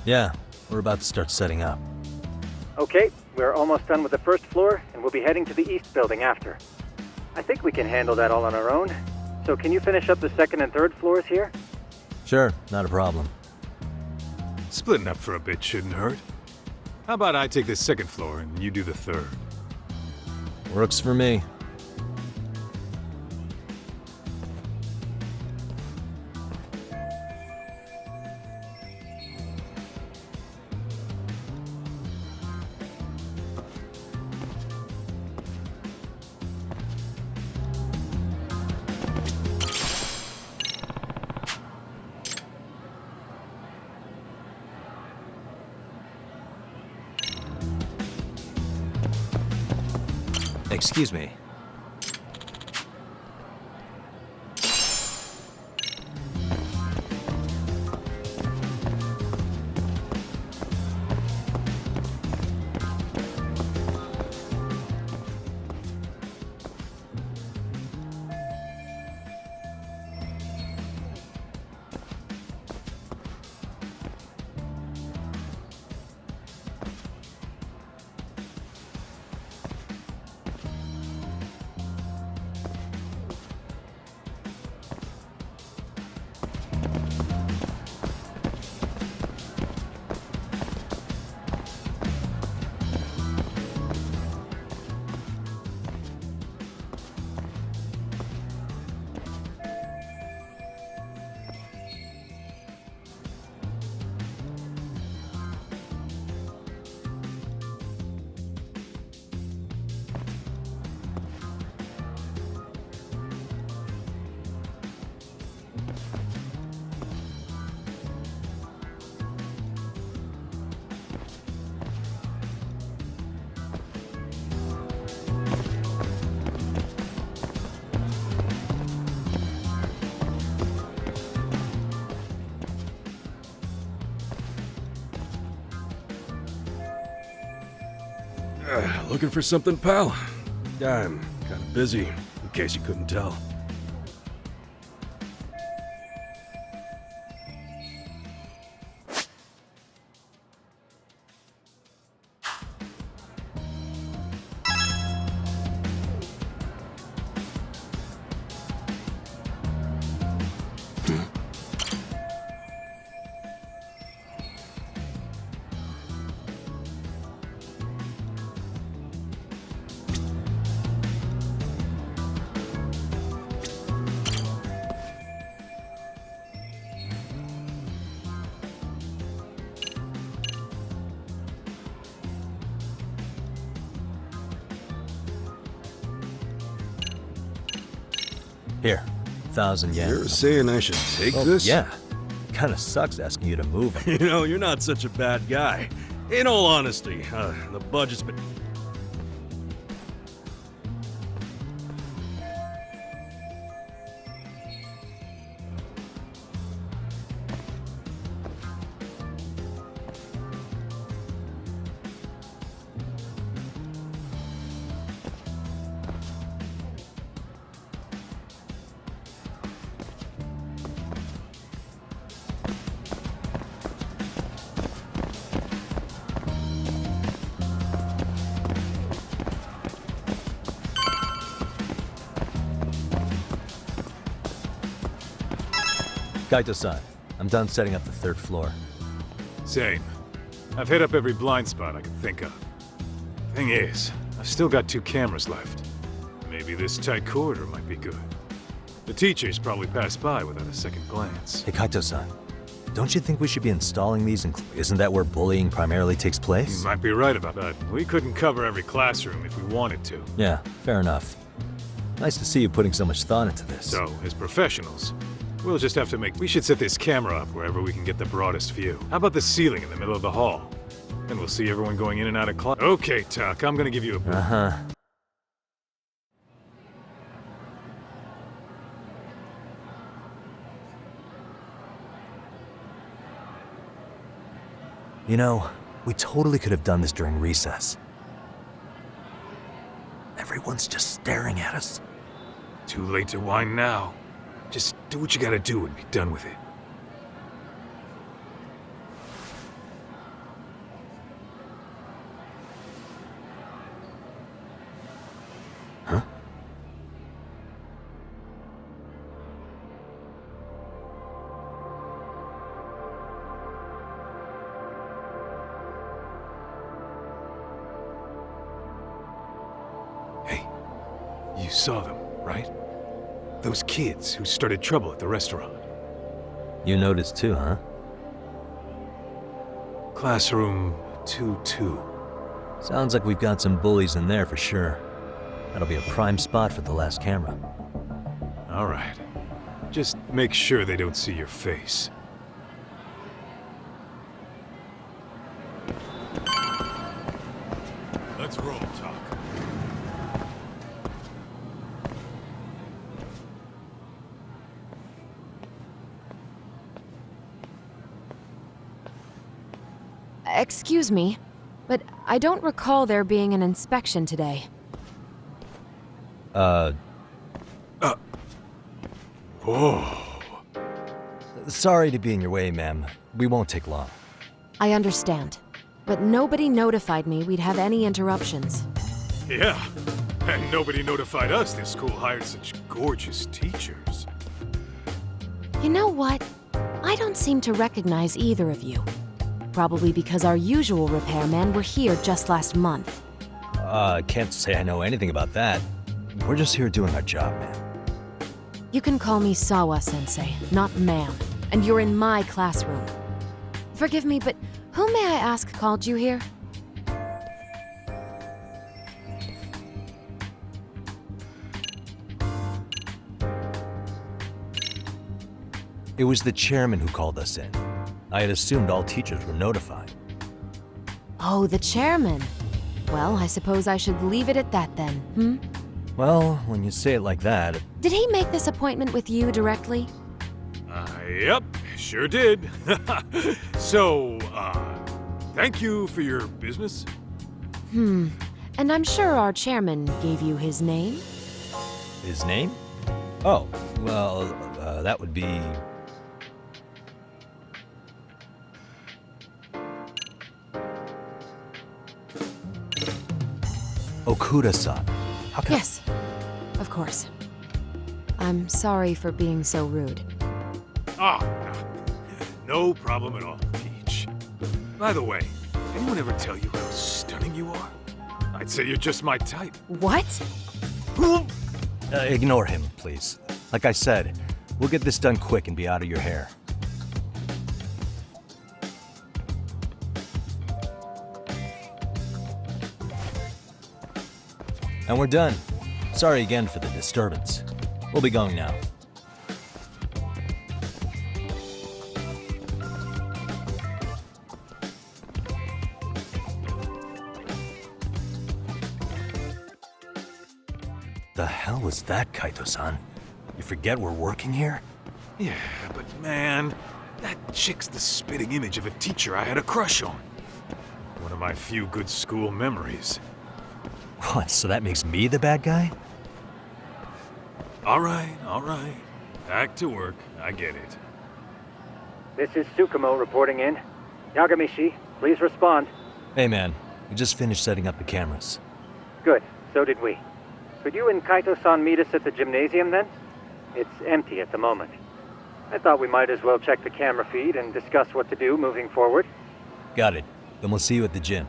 Yeah, we're about to start setting up. Okay, we're almost done with the first floor, and we'll be heading to the east building after. I think we can handle that all on our own. So can you finish up the second and third floors here? Sure, not a problem. Splitting up for a bit shouldn't hurt. How about I take the second floor and you do the third? Works for me. Excuse me. Looking for something, pal? I'm kind of busy, in case you couldn't tell. Here, 1,000 yen. You're saying I should take this? Yeah. Kinda sucks asking you to move him. You know, you're not such a bad guy. In all honesty, the budget's been... Kaito-san, I'm done setting up the 3rd floor. Same. I've hit up every blind spot I can think of. Thing is, I've still got 2 cameras left. Maybe this tight corridor might be good. The teachers probably passed by without a second glance. Hey, Kaito-san, don't you think we should be installing these isn't that where bullying primarily takes place? You might be right about that. We couldn't cover every classroom if we wanted to. Yeah, fair enough. Nice to see you putting so much thought into this. So, as professionals, we'll just have to we should set this camera up wherever we can get the broadest view. How about the ceiling in the middle of the hall? Then we'll see everyone going in and out of class. Okay, Tuck, I'm gonna give you a break. Uh-huh. You know, we totally could have done this during recess. Everyone's just staring at us. Too late to whine now. Just do what you gotta do and be done with it. Huh? Hey, you saw them, right? Those kids who started trouble at the restaurant. You noticed too, huh? Classroom 2-2. Sounds like we've got some bullies in there for sure. That'll be a prime spot for the last camera. All right. Just make sure they don't see your face. Let's roll, Talk. Excuse me, but I don't recall there being an inspection today. Oh. Sorry to be in your way, ma'am. We won't take long. I understand, but nobody notified me we'd have any interruptions. Yeah, and nobody notified us this school hired such gorgeous teachers. You know what? I don't seem to recognize either of you. Probably because our usual repairmen were here just last month. Can't say I know anything about that. We're just here doing our job, ma'am. You can call me Sawa-sensei, not ma'am, and you're in my classroom. Forgive me, but who may I ask called you here? It was the chairman who called us in. I had assumed all teachers were notified. Oh, the chairman. Well, I suppose I should leave it at that then, hmm? Well, when you say it like that... Did he make this appointment with you directly? Yep, sure did. So, thank you for your business. And I'm sure our chairman gave you his name? His name? Oh, well, that would be... Okuda-san. How can Yes, of course. I'm sorry for being so rude. Ah, no problem at all, Peach. By the way, anyone ever tell you how stunning you are? I'd say you're just my type. What? Ignore him, please. Like I said, we'll get this done quick and be out of your hair. And we're done. Sorry again for the disturbance. We'll be going now. The hell was that, Kaito-san? You forget we're working here? Yeah, but man, that chick's the spitting image of a teacher I had a crush on. One of my few good school memories. What, so that makes me the bad guy? All right, all right. Back to work. I get it. This is Tsukumo reporting in. Yagamishi, please respond. Hey man, we just finished setting up the cameras. Good, so did we. Could you and Kaito-san meet us at the gymnasium then? It's empty at the moment. I thought we might as well check the camera feed and discuss what to do moving forward. Got it. Then we'll see you at the gym.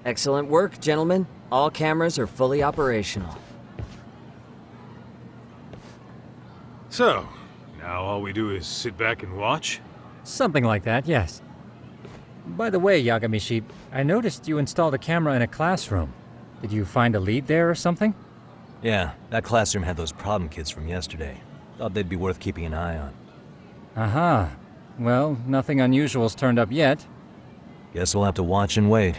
Excellent work, gentlemen. All cameras are fully operational. So, now all we do is sit back and watch? Something like that, yes. By the way, Yagamishi, I noticed you installed a camera in a classroom. Did you find a lead there or something? Yeah, that classroom had those problem kids from yesterday. Thought they'd be worth keeping an eye on. Aha. Well, nothing unusual's turned up yet. Guess we'll have to watch and wait.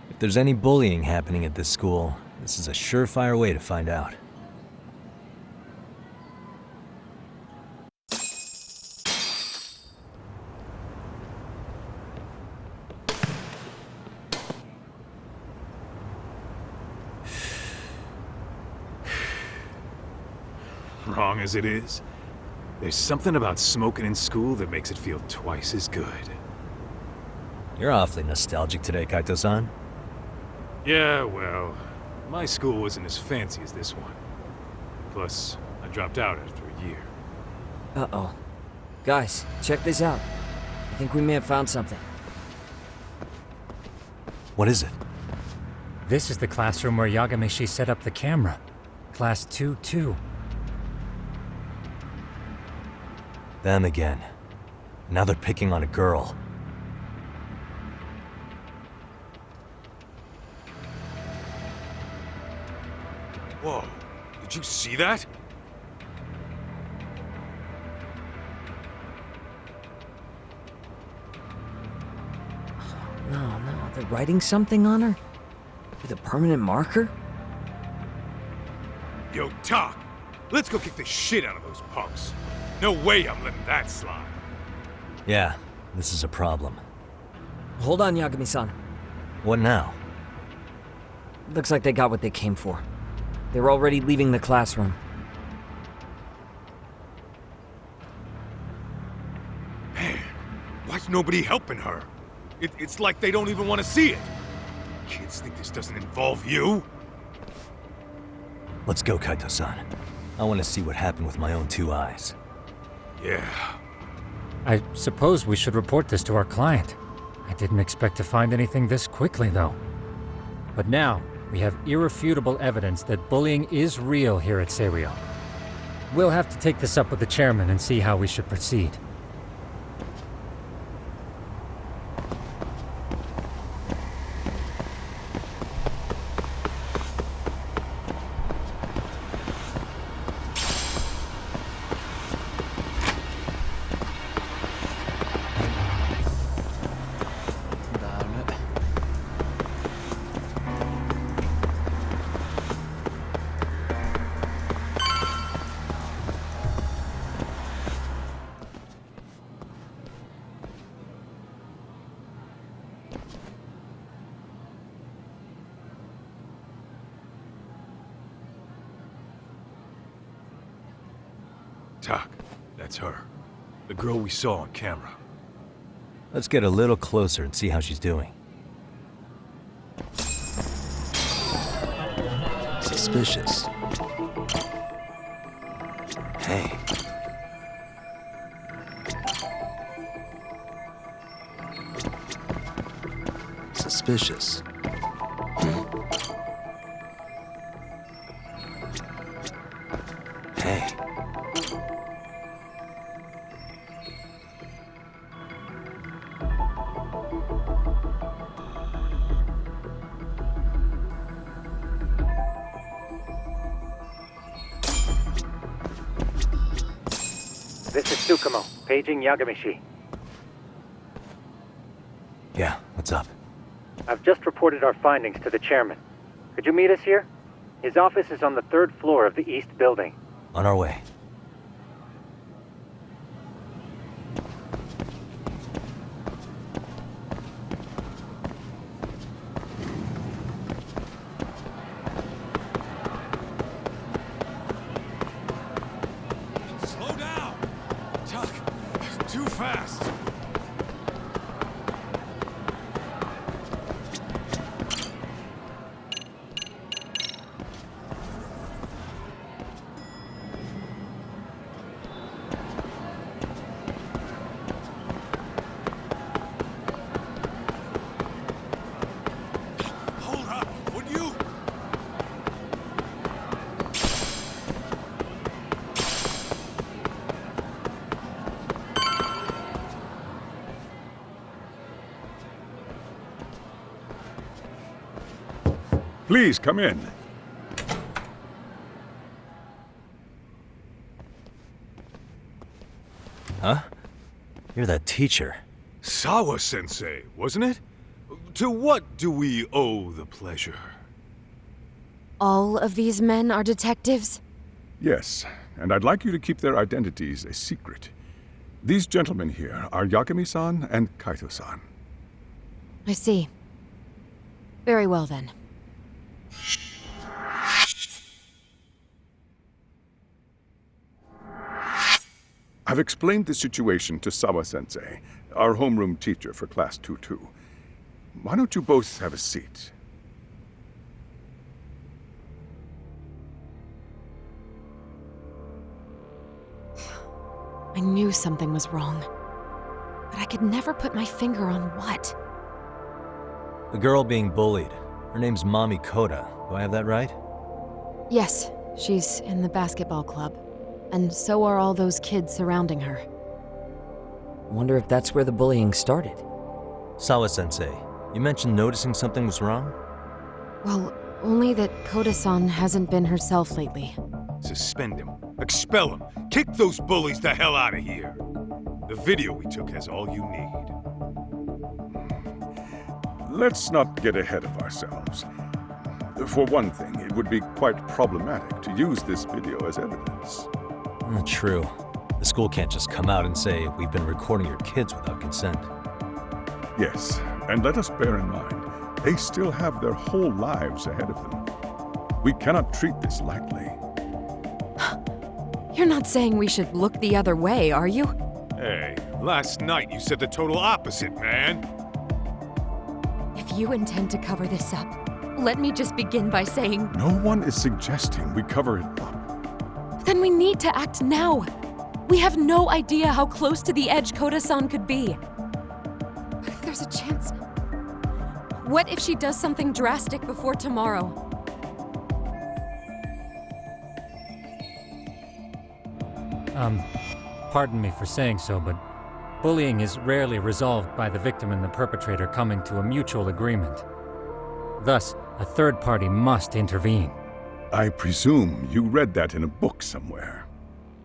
If there's any bullying happening at this school, this is a surefire way to find out. Wrong as it is, there's something about smoking in school that makes it feel twice as good. You're awfully nostalgic today, Kaito-san. Yeah, well, my school wasn't as fancy as this one. Plus, I dropped out after a year. Uh-oh. Guys, check this out. I think we may have found something. What is it? This is the classroom where Yagamishi set up the camera. Class 2-2. Them again. Now they're picking on a girl. Whoa, did you see that? No, they're writing something on her? With a permanent marker? Yo, Talk, let's go kick the shit out of those punks. No way I'm letting that slide. Yeah, this is a problem. Hold on, Yagami-san. What now? Looks like they got what they came for. They were already leaving the classroom. Man, why's nobody helping her? It's like they don't even want to see it. Kids think this doesn't involve you? Let's go, Kaito-san. I want to see what happened with my own two eyes. Yeah. I suppose we should report this to our client. I didn't expect to find anything this quickly, though. But now, we have irrefutable evidence that bullying is real here at Serio. We'll have to take this up with the chairman and see how we should proceed. Talk, that's her. The girl we saw on camera. Let's get a little closer and see how she's doing. Suspicious. Hey. suspicious. Hey. This is Tsukumo, paging Yagamishi. Yeah, what's up? I've just reported our findings to the chairman. Could you meet us here? His office is on the 3rd floor of the east building. On our way. Slow down! Tuck, too fast! Hold up, would you? Please come in. Huh? You're that teacher. Sawa-sensei, wasn't it? To what do we owe the pleasure? All of these men are detectives? Yes, and I'd like you to keep their identities a secret. These gentlemen here are Yagami-san and Kaito-san. I see. Very well then. I've explained the situation to Sawa-sensei, our homeroom teacher for Class 2-2. Why don't you both have a seat? I knew something was wrong. But I could never put my finger on what. The girl being bullied. Her name's Mami Koda. Do I have that right? Yes, she's in the basketball club. And so are all those kids surrounding her. Wonder if that's where the bullying started. Sawa-sensei, you mentioned noticing something was wrong? Well, only that Koda-san hasn't been herself lately. Suspend him. Expel him. Kick those bullies the hell out of here. The video we took has all you need. Let's not get ahead of ourselves. For one thing, it would be quite problematic to use this video as evidence. True. The school can't just come out and say, we've been recording your kids without consent. Yes, and let us bear in mind, they still have their whole lives ahead of them. We cannot treat this lightly. You're not saying we should look the other way, are you? Hey, last night you said the total opposite, man. If you intend to cover this up, let me just begin by saying... No one is suggesting we cover it up. Then we need to act now. We have no idea how close to the edge Koda-san could be. What if there's a chance? What if she does something drastic before tomorrow? Pardon me for saying so, but bullying is rarely resolved by the victim and the perpetrator coming to a mutual agreement. Thus, a third party must intervene. I presume you read that in a book somewhere.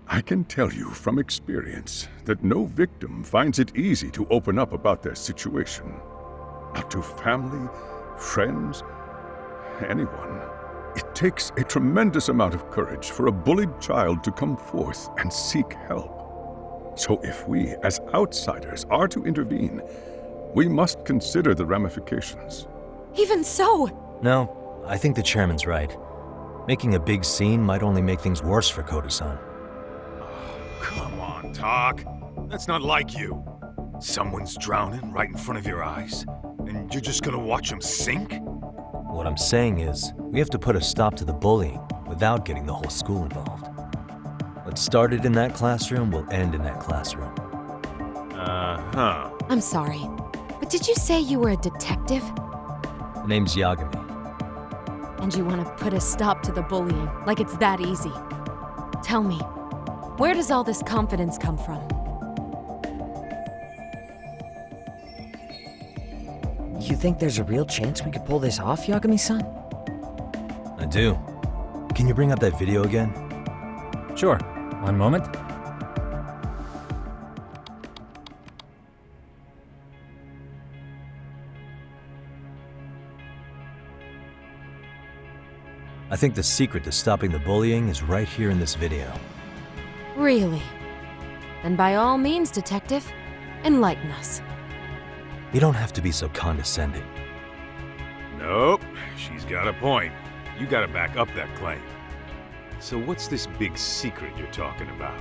I can tell you from experience that no victim finds it easy to open up about their situation. Not to family, friends, anyone. It takes a tremendous amount of courage for a bullied child to come forth and seek help. So if we, as outsiders, are to intervene, we must consider the ramifications. Even so! No, I think the chairman's right. Making a big scene might only make things worse for Koda-san. Come on, Talk. That's not like you. Someone's drowning right in front of your eyes, and you're just gonna watch him sink? What I'm saying is, we have to put a stop to the bullying without getting the whole school involved. What started in that classroom will end in that classroom. Uh-huh. I'm sorry, but did you say you were a detective? Name's Yagami. And you want to put a stop to the bullying, like it's that easy. Tell me, where does all this confidence come from? You think there's a real chance we could pull this off, Yagami-san? I do. Can you bring up that video again? Sure. One moment. I think the secret to stopping the bullying is right here in this video. Really? Then by all means, Detective, enlighten us. You don't have to be so condescending. Nope, she's got a point. You gotta back up that claim. So what's this big secret you're talking about?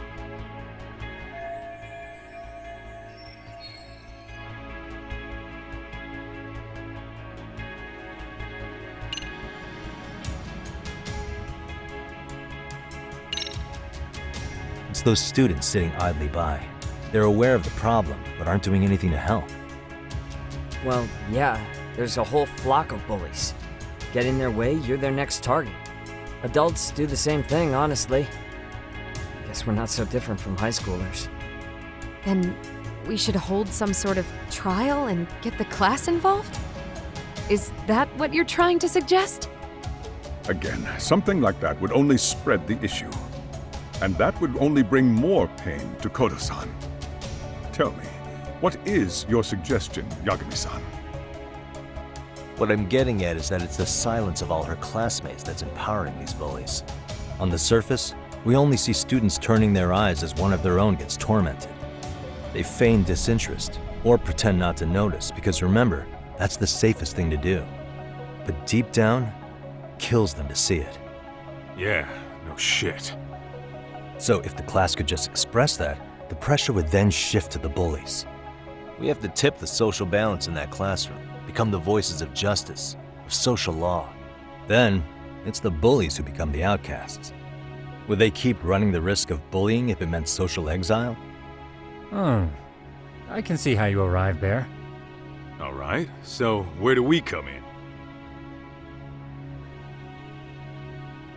It's those students sitting idly by. They're aware of the problem, but aren't doing anything to help. Well, yeah, there's a whole flock of bullies. Get in their way, you're their next target. Adults do the same thing, honestly. Guess we're not so different from high schoolers. Then we should hold some sort of trial and get the class involved? Is that what you're trying to suggest? Again, something like that would only spread the issue. And that would only bring more pain to Kodo-san. Tell me, what is your suggestion, Yagami-san? What I'm getting at is that it's the silence of all her classmates that's empowering these bullies. On the surface, we only see students turning their eyes as one of their own gets tormented. They feign disinterest, or pretend not to notice, because remember, that's the safest thing to do. But deep down, kills them to see it. Yeah, no shit. So if the class could just express that, the pressure would then shift to the bullies. We have to tip the social balance in that classroom, become the voices of justice, of social law. Then, it's the bullies who become the outcasts. Would they keep running the risk of bullying if it meant social exile? I can see how you arrived there. All right, so where do we come in?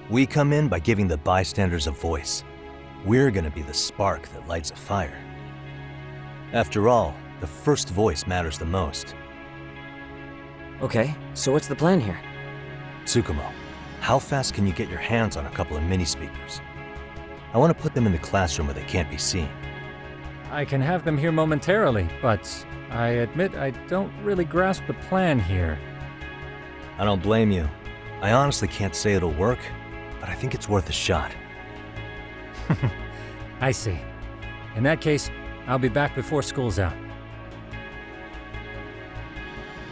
We come in by giving the bystanders a voice. We're gonna be the spark that lights a fire. After all, the first voice matters the most. Okay, so what's the plan here? Tsukumo, how fast can you get your hands on a couple of mini speakers? I want to put them in the classroom where they can't be seen. I can have them here momentarily, but I admit I don't really grasp the plan here. I don't blame you. I honestly can't say it'll work, but I think it's worth a shot. I see. In that case, I'll be back before school's out.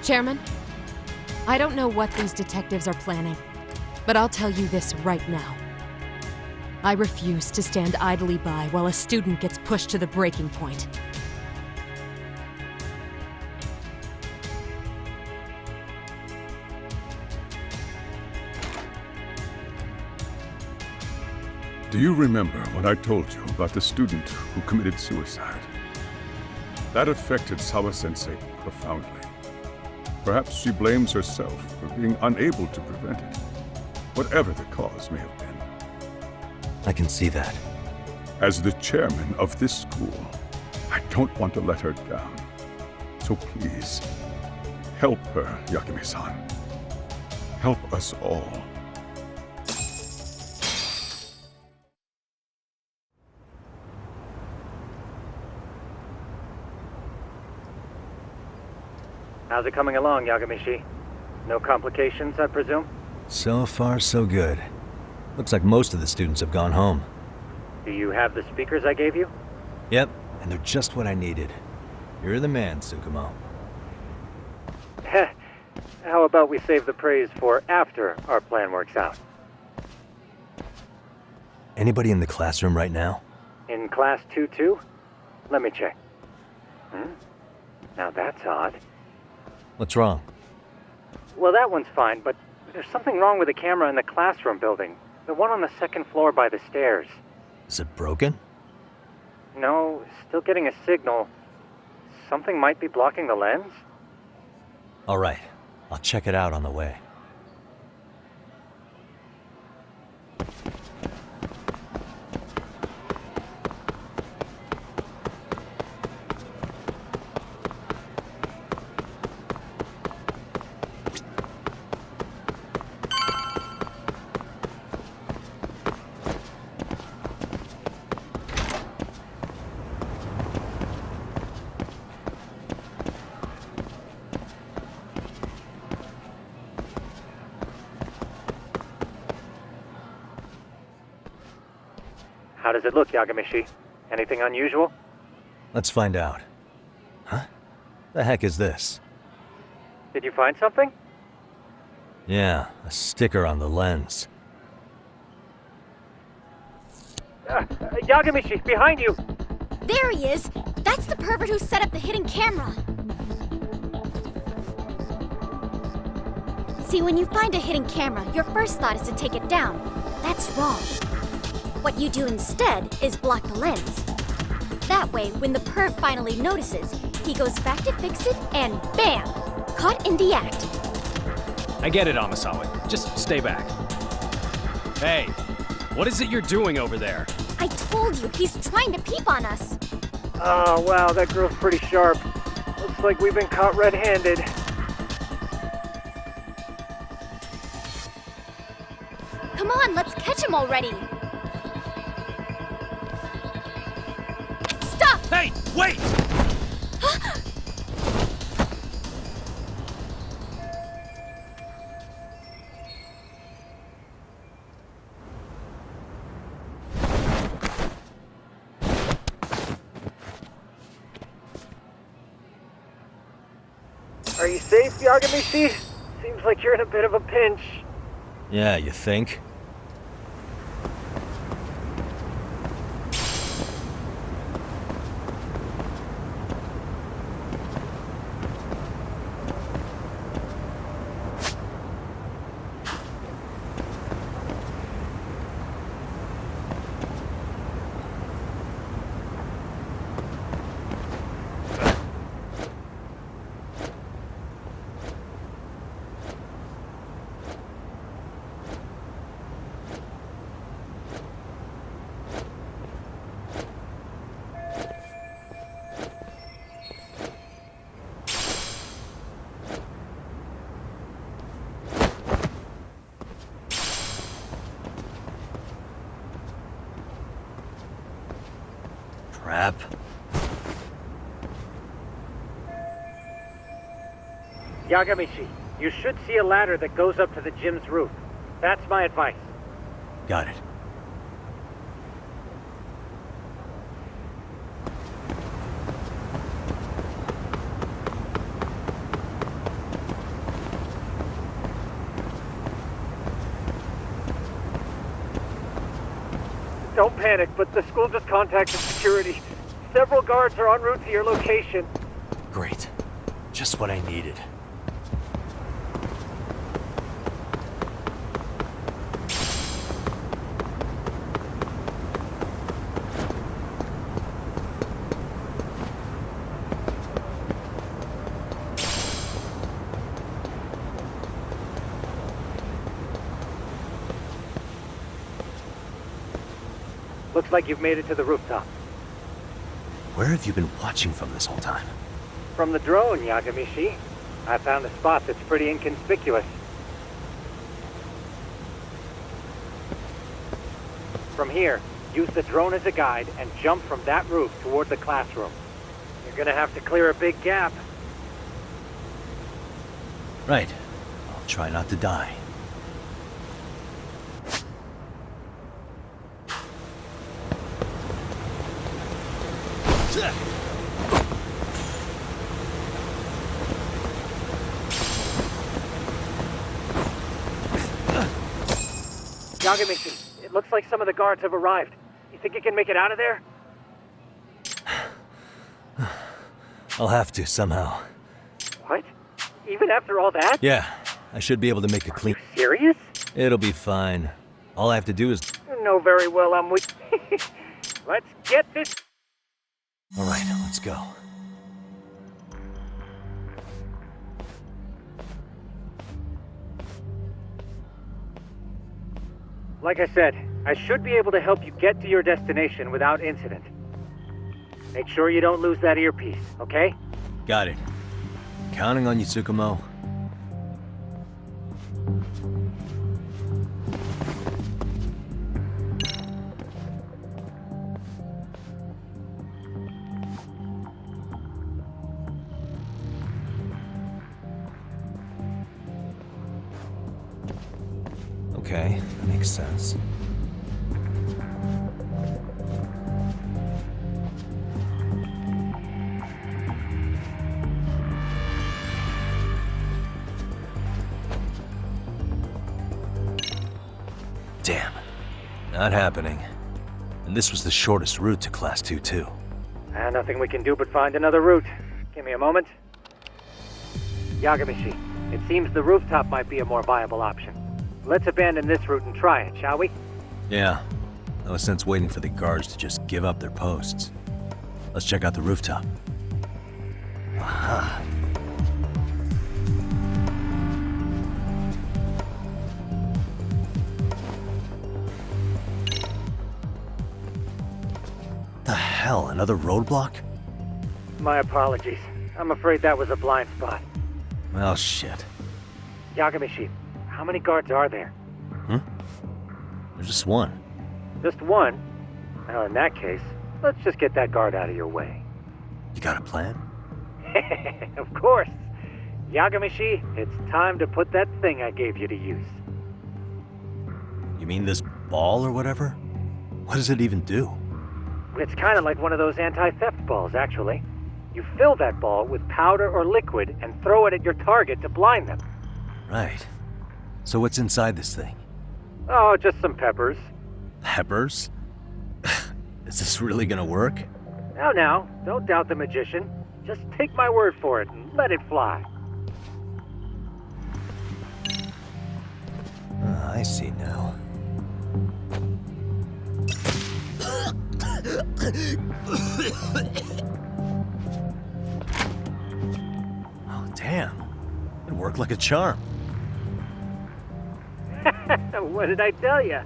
Chairman, I don't know what these detectives are planning, but I'll tell you this right now. I refuse to stand idly by while a student gets pushed to the breaking point. Do you remember when I told you about the student who committed suicide? That affected Sawa-sensei profoundly. Perhaps she blames herself for being unable to prevent it, whatever the cause may have been. I can see that. As the chairman of this school, I don't want to let her down. So please, help her, Yagami-san. Help us all. How's it coming along, Yagami-shi? No complications, I presume? So far, so good. Looks like most of the students have gone home. Do you have the speakers I gave you? Yep, and they're just what I needed. You're the man, Tsukumo. How about we save the praise for after our plan works out? Anybody in the classroom right now? In class 2-2? Let me check. Now that's odd. What's wrong? Well, that one's fine, but there's something wrong with the camera in the classroom building. The one on the second floor by the stairs. Is it broken? No, still getting a signal. Something might be blocking the lens? All right. I'll check it out on the way. How does it look, Yagamishi? Anything unusual? Let's find out. Huh? The heck is this? Did you find something? Yeah, a sticker on the lens. Yagamishi, behind you! There he is! That's the pervert who set up the hidden camera! See, when you find a hidden camera, your first thought is to take it down. That's wrong. What you do instead is block the lens. That way, when the perv finally notices, he goes back to fix it and BAM! Caught in the act. I get it, Amasawa. Just stay back. Hey, what is it you're doing over there? I told you, he's trying to peep on us. Oh, wow, that girl's pretty sharp. Looks like we've been caught red-handed. Come on, let's catch him already. Stop! Hey, wait! Are you safe, Yagamishi? Seems like you're in a bit of a pinch. Yeah, you think? Crap. Yagamishi, you should see a ladder that goes up to the gym's roof. That's my advice. Got it. Don't panic, but the school just contacted security. Several guards are en route to your location. Great. Just what I needed. Looks like you've made it to the rooftop. Where have you been watching from this whole time? From the drone, Yagamishi. I found a spot that's pretty inconspicuous. From here, use the drone as a guide and jump from that roof toward the classroom. You're gonna have to clear a big gap. Right. I'll try not to die. Yagamishi, it looks like some of the guards have arrived. You think you can make it out of there? I'll have to, somehow. What? Even after all that? Yeah, I should be able to make a clean... Serious? It'll be fine. All I have to do is... You know very well I'm with... Let's get this... Alright, let's go. Like I said, I should be able to help you get to your destination without incident. Make sure you don't lose that earpiece, okay? Got it. Counting on you, Tsukumo. Okay, that makes sense. Damn. Not happening. And this was the shortest route to Class 2, too. Nothing we can do but find another route. Give me a moment. Yagamishi, it seems the rooftop might be a more viable option. Let's abandon this route and try it, shall we? Yeah. No sense waiting for the guards to just give up their posts. Let's check out the rooftop. Aha. The hell, another roadblock? My apologies. I'm afraid that was a blind spot. Well, shit. Yagamishi, how many guards are there? There's just one. Just one? Well, in that case, let's just get that guard out of your way. You got a plan? Of course. Yagamishi, it's time to put that thing I gave you to use. You mean this ball or whatever? What does it even do? It's kind of like one of those anti-theft balls, actually. You fill that ball with powder or liquid and throw it at your target to blind them. Right. So what's inside this thing? Oh, just some peppers. Peppers? Is this really gonna work? Now, don't doubt the magician. Just take my word for it and let it fly. I see now. Oh, damn. It worked like a charm. What did I tell you?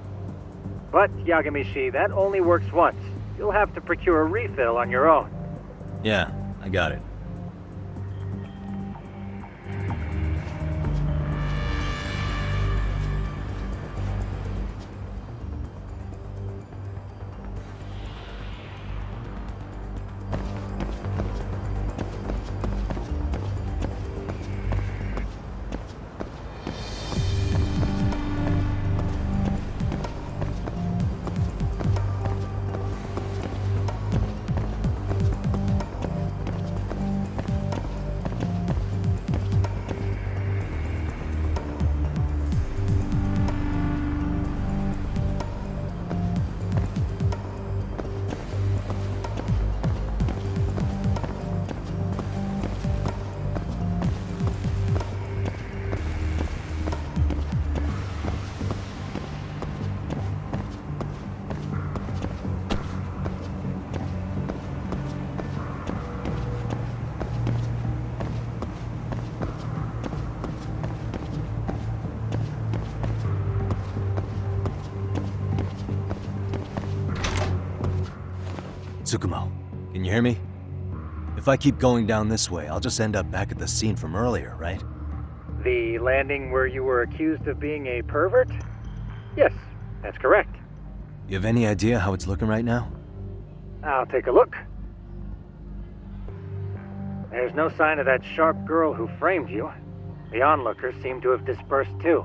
But, Yagamishi, that only works once. You'll have to procure a refill on your own. Yeah, I got it. Tsukumo, can you hear me? If I keep going down this way, I'll just end up back at the scene from earlier, right? The landing where you were accused of being a pervert? Yes, that's correct. You have any idea how it's looking right now? I'll take a look. There's no sign of that sharp girl who framed you. The onlookers seem to have dispersed too.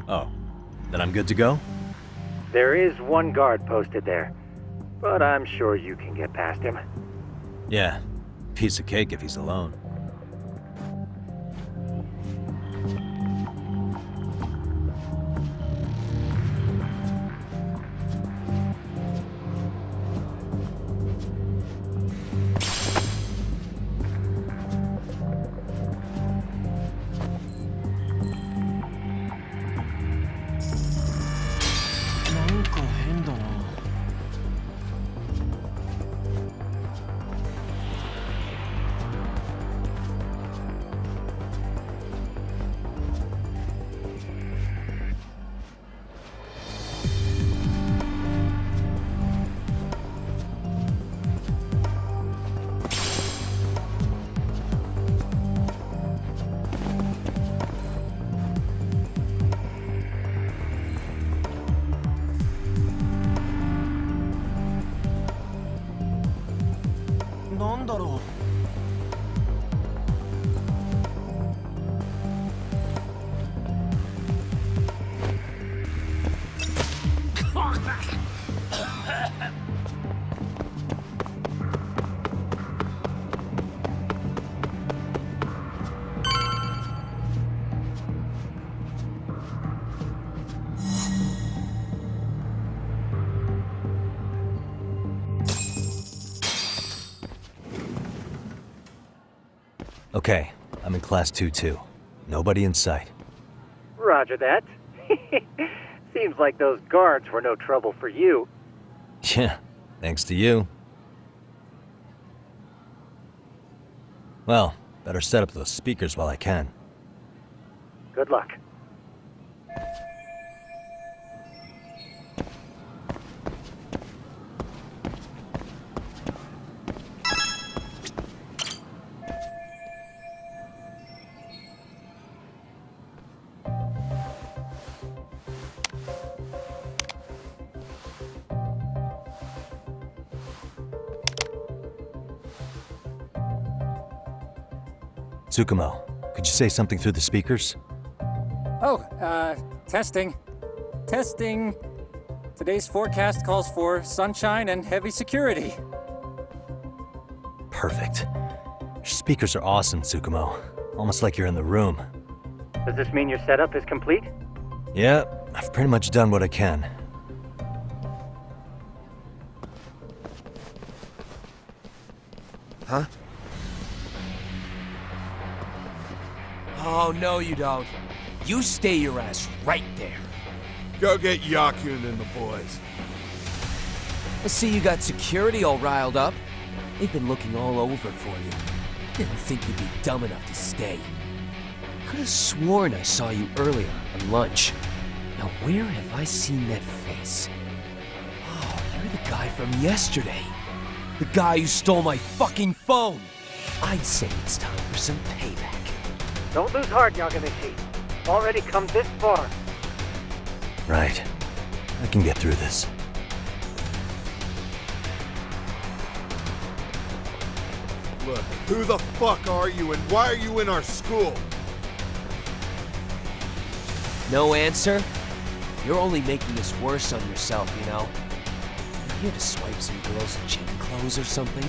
Oh, then I'm good to go? There is one guard posted there, but I'm sure you can get past him. Yeah, piece of cake if he's alone. Okay, I'm in class 2-2. Nobody in sight. Roger that. Seems like those guards were no trouble for you. Yeah, thanks to you. Well, better set up those speakers while I can. Good luck. Tsukumo, could you say something through the speakers? Oh, testing. Testing. Today's forecast calls for sunshine and heavy security. Perfect. Your speakers are awesome, Tsukumo. Almost like you're in the room. Does this mean your setup is complete? Yeah, I've pretty much done what I can. Huh? Oh, no you don't. You stay your ass right there. Go get Yakun and the boys. I see you got security all riled up. They've been looking all over for you. Didn't think you'd be dumb enough to stay. Could have sworn I saw you earlier on lunch. Now where have I seen that face? Oh, you're the guy from yesterday. The guy who stole my fucking phone. I'd say it's time for some payback. Don't lose heart, Yagamichi. Already come this far. Right. I can get through this. Look, who the fuck are you and why are you in our school? No answer? You're only making this worse on yourself, you know? You here to swipe some girls' chain clothes or something?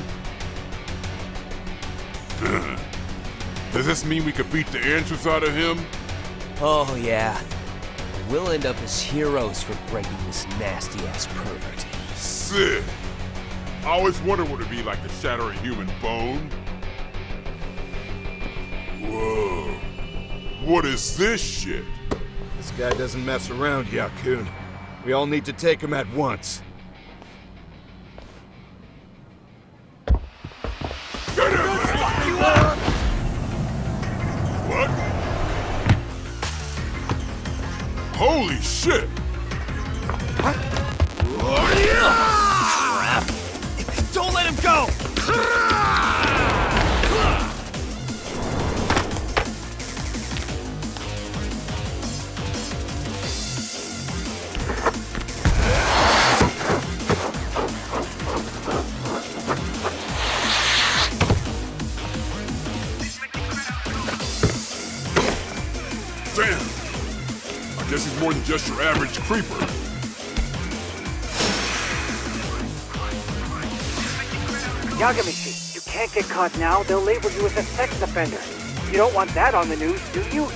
Does this mean we could beat the answers out of him? Oh, yeah. We'll end up as heroes for breaking this nasty-ass pervert. Sick. I always wondered what it'd be like to shatter a human bone. Whoa. What is this shit? This guy doesn't mess around, Yakun. We all need to take him at once. Get him! What? Holy shit! Crap! Don't let him go! Damn! I guess he's more than just your average creeper. Yagamichi, you can't get caught now. They'll label you as a sex offender. You don't want that on the news, do you?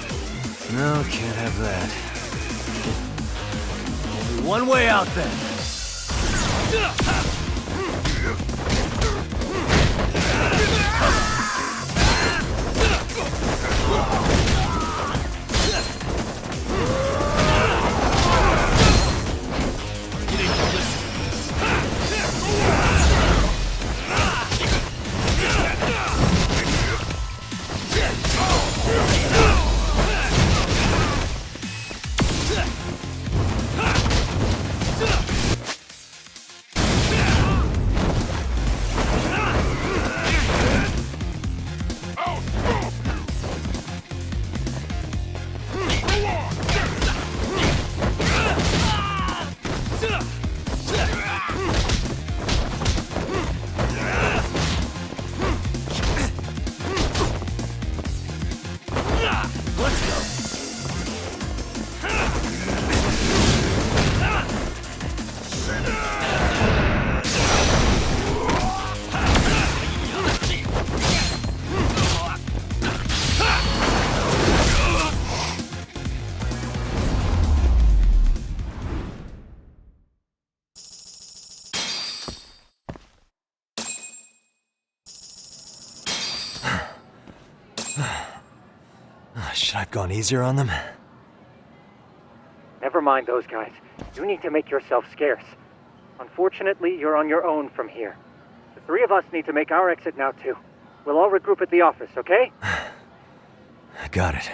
No, can't have that. Only one way out then. Should I have gone easier on them? Never mind those guys. You need to make yourself scarce. Unfortunately, you're on your own from here. The three of us need to make our exit now, too. We'll all regroup at the office, okay? Got it.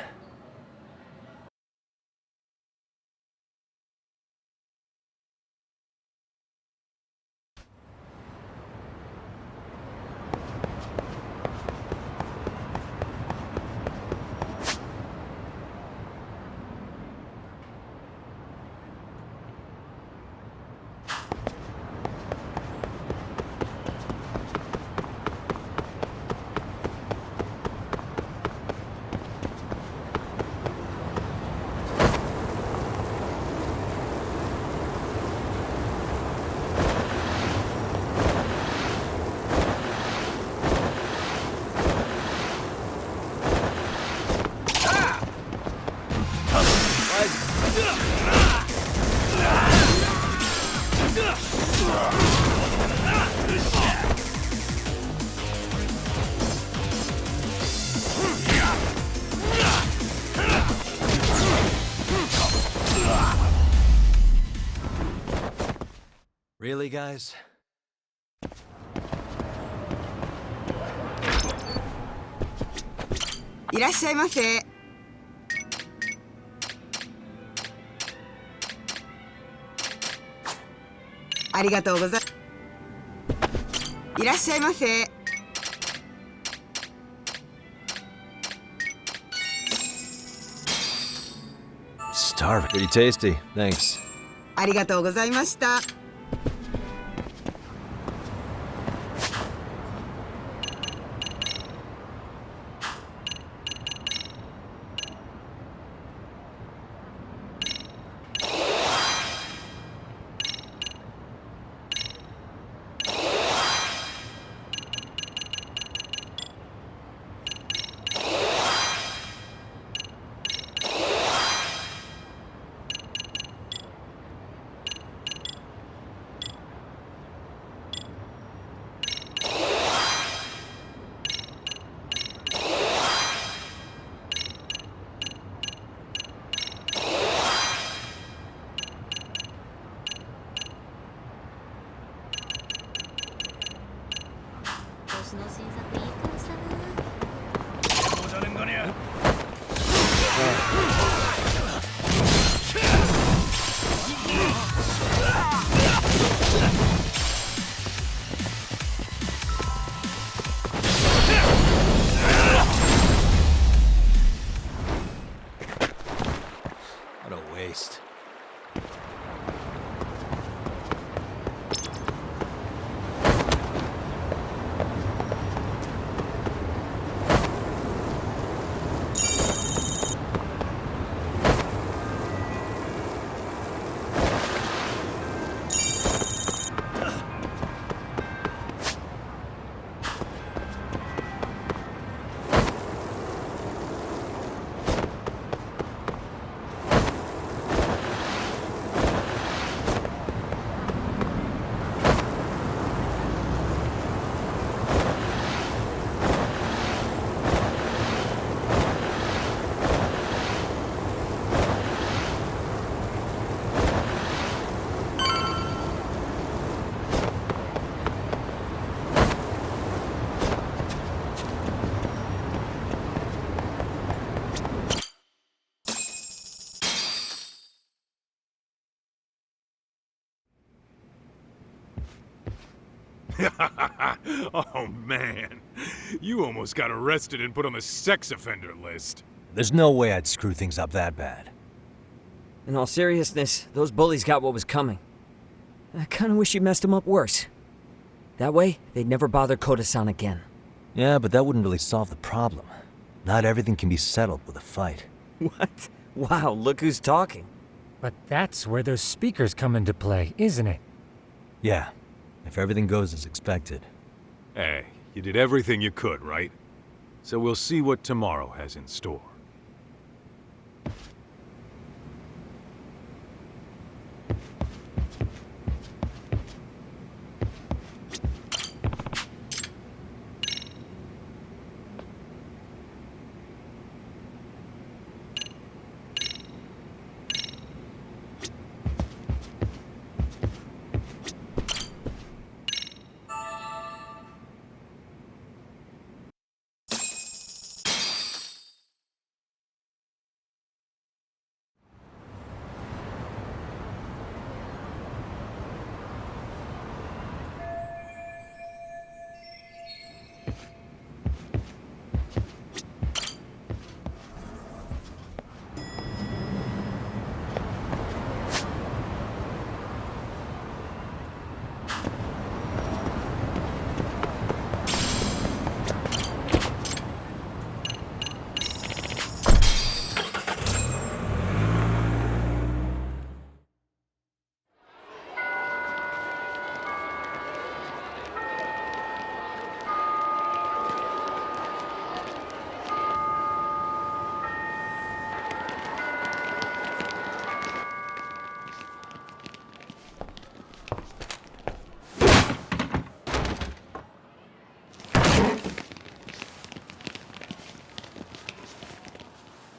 Really, guys?いらっしゃいませ。ありがとうござい。いらっしゃいませ。Starving. Pretty tasty. Thanks. ありがとうございました。What a waste. Oh man, you almost got arrested and put on the sex offender list. There's no way I'd screw things up that bad. In all seriousness, those bullies got what was coming. I kinda wish you messed them up worse. That way, they'd never bother Koda-san again. Yeah, but that wouldn't really solve the problem. Not everything can be settled with a fight. What? Wow, look who's talking. But that's where those speakers come into play, isn't it? Yeah, if everything goes as expected. Hey, you did everything you could, right? So we'll see what tomorrow has in store.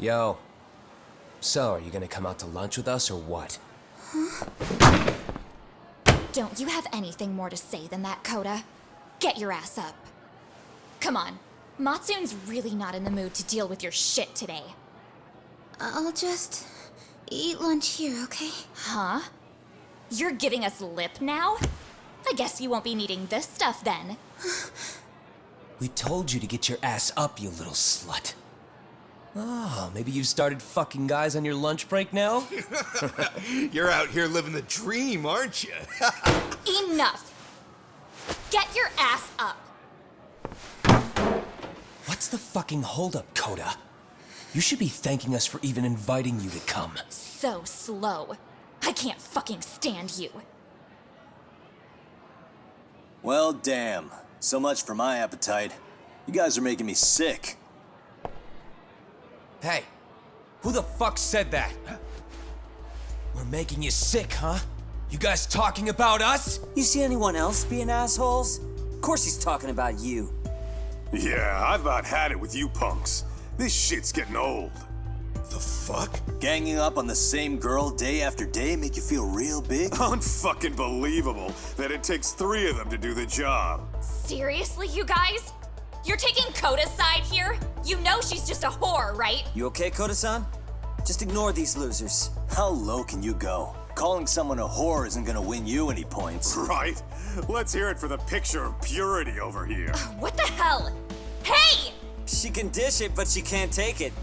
Yo. So, are you gonna come out to lunch with us or what? Don't you have anything more to say than that, Coda? Get your ass up. Come on. Matsune's really not in the mood to deal with your shit today. I'll just eat lunch here, okay? Huh? You're giving us lip now? I guess you won't be needing this stuff then. We told you to get your ass up, you little slut. Oh, maybe you've started fucking guys on your lunch break now? You're out here living the dream, aren't you? Enough! Get your ass up! What's the fucking holdup, Coda? You should be thanking us for even inviting you to come. So slow. I can't fucking stand you. Well, damn. So much for my appetite. You guys are making me sick. Hey, who the fuck said that? We're making you sick, huh? You guys talking about us? You see anyone else being assholes? Of course he's talking about you. Yeah, I've about had it with you punks. This shit's getting old. The fuck? Ganging up on the same girl day after day make you feel real big? Unfucking believable that it takes 3 of them to do the job. Seriously, you guys? You're taking Coda's side here? You know she's just a whore, right? You okay, Koda-san? Just ignore these losers. How low can you go? Calling someone a whore isn't gonna win you any points. Right? Let's hear it for the picture of purity over here. What the hell? Hey! She can dish it, but she can't take it.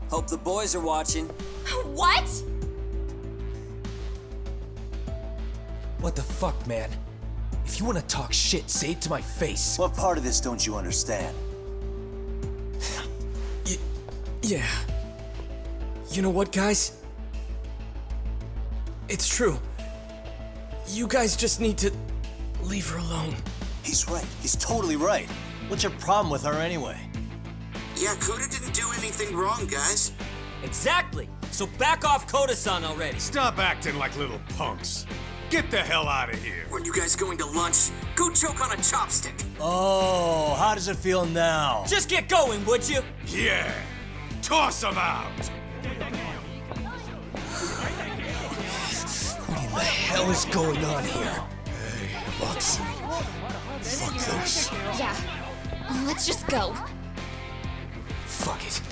Hope the boys are watching. What? What the fuck, man? If you want to talk shit, say it to my face. What part of this don't you understand? Yeah. You know what, guys? It's true. You guys just need to leave her alone. He's right. He's totally right. What's your problem with her anyway? Yeah, Coda didn't do anything wrong, guys. Exactly. So back off Koda-san already. Stop acting like little punks. Get the hell out of here. When you guys going to lunch, go choke on a chopstick. Oh, how does it feel now? Just get going, would you? Yeah. Toss them out. What in the hell is going on here? Hey, Matsune. Fuck this. Yeah. Let's just go. Fuck it.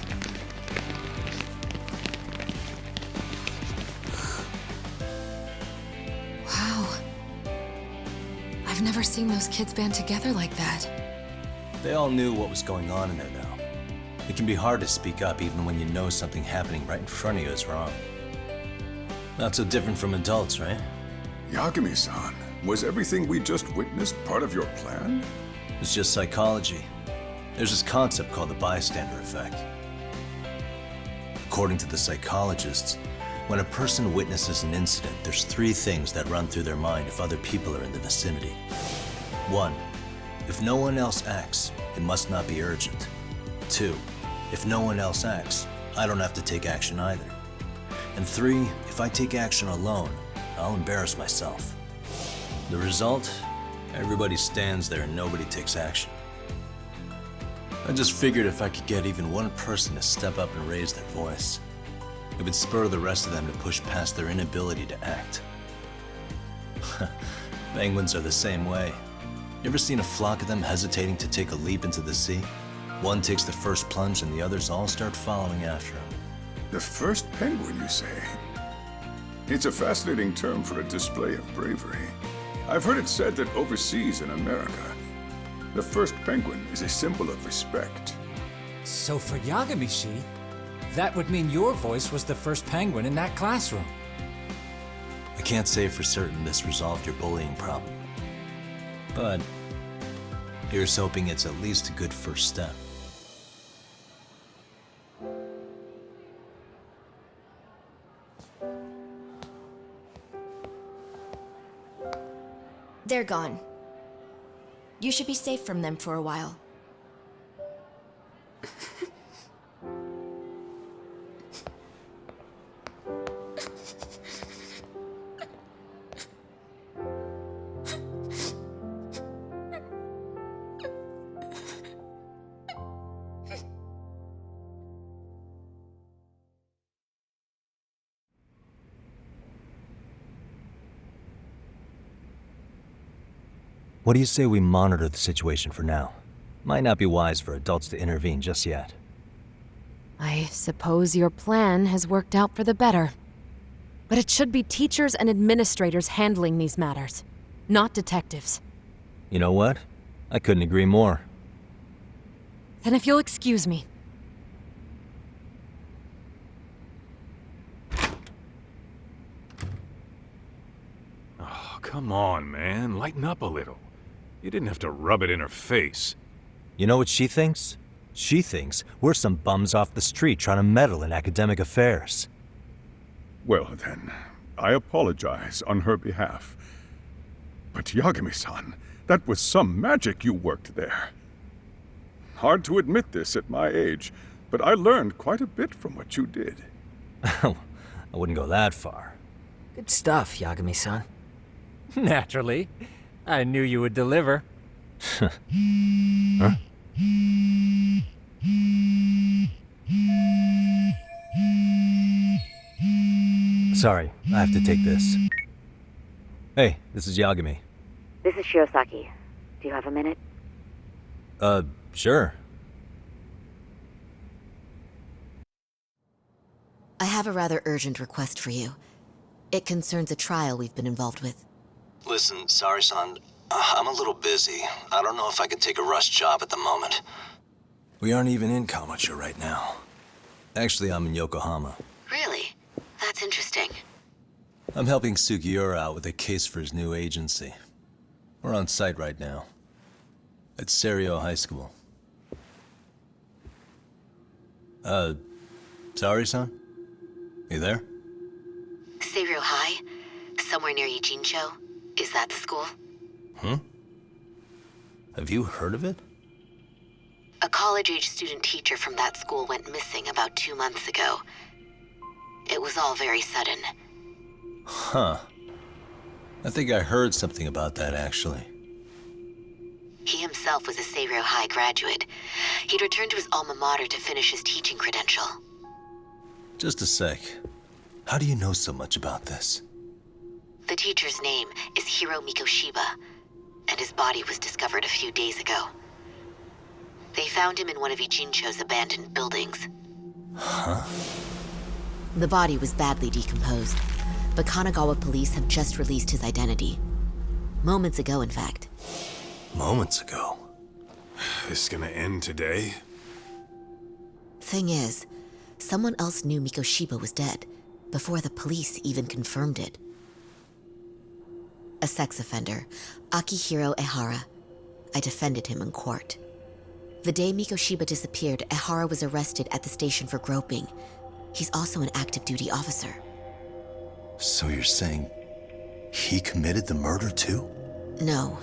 Wow. I've never seen those kids band together like that. They all knew what was going on in there now. It can be hard to speak up even when you know something happening right in front of you is wrong. Not so different from adults, right? Yagami-san, was everything we just witnessed part of your plan? It's just psychology. There's this concept called the bystander effect. According to the psychologists, when a person witnesses an incident, there's 3 things that run through their mind if other people are in the vicinity. 1, if no one else acts, it must not be urgent. 2, if no one else acts, I don't have to take action either. And 3, if I take action alone, I'll embarrass myself. The result? Everybody stands there and nobody takes action. I just figured if I could get even one person to step up and raise their voice, it would spur the rest of them to push past their inability to act. Penguins are the same way. You ever seen a flock of them hesitating to take a leap into the sea? One takes the first plunge and the others all start following after him. The first penguin, you say? It's a fascinating term for a display of bravery. I've heard it said that overseas in America, the first penguin is a symbol of respect. So for Yagami-shi, that would mean your voice was the first penguin in that classroom. I can't say for certain this resolved your bullying problem. But here's hoping it's at least a good first step. They're gone. You should be safe from them for a while. What do you say we monitor the situation for now? Might not be wise for adults to intervene just yet. I suppose your plan has worked out for the better. But it should be teachers and administrators handling these matters, not detectives. You know what? I couldn't agree more. Then if you'll excuse me. Oh, come on, man. Lighten up a little. You didn't have to rub it in her face. You know what she thinks? She thinks we're some bums off the street trying to meddle in academic affairs. Well then, I apologize on her behalf. But Yagami-san, that was some magic you worked there. Hard to admit this at my age, but I learned quite a bit from what you did. I wouldn't go that far. Good stuff, Yagami-san. Naturally. I knew you would deliver. Huh? Sorry, I have to take this. Hey, this is Yagami. This is Shiosaki. Do you have a minute? Sure. I have a rather urgent request for you. It concerns a trial we've been involved with. Listen, sorry-san. I'm a little busy. I don't know if I could take a rush job at the moment. We aren't even in Kawachi right now. Actually, I'm in Yokohama. Really? That's interesting. I'm helping Sugiura out with a case for his new agency. We're on site right now. At Serio High School. Sorry-san? You there? Serio High? Somewhere near Ijincho? Is that the school? Have you heard of it? A college-age student teacher from that school went missing about 2 months ago. It was all very sudden. Huh. I think I heard something about that, actually. He himself was a Serio High graduate. He'd returned to his alma mater to finish his teaching credential. Just a sec. How do you know so much about this? The teacher's name is Hiro Mikoshiba, and his body was discovered a few days ago. They found him in one of Ijincho's abandoned buildings. Huh? The body was badly decomposed, but Kanagawa police have just released his identity. Moments ago, in fact. Moments ago? This gonna end today? Thing is, someone else knew Mikoshiba was dead, before the police even confirmed it. A sex offender, Akihiro Ehara. I defended him in court. The day Mikoshiba disappeared, Ehara was arrested at the station for groping. He's also an active duty officer. So you're saying he committed the murder too? No.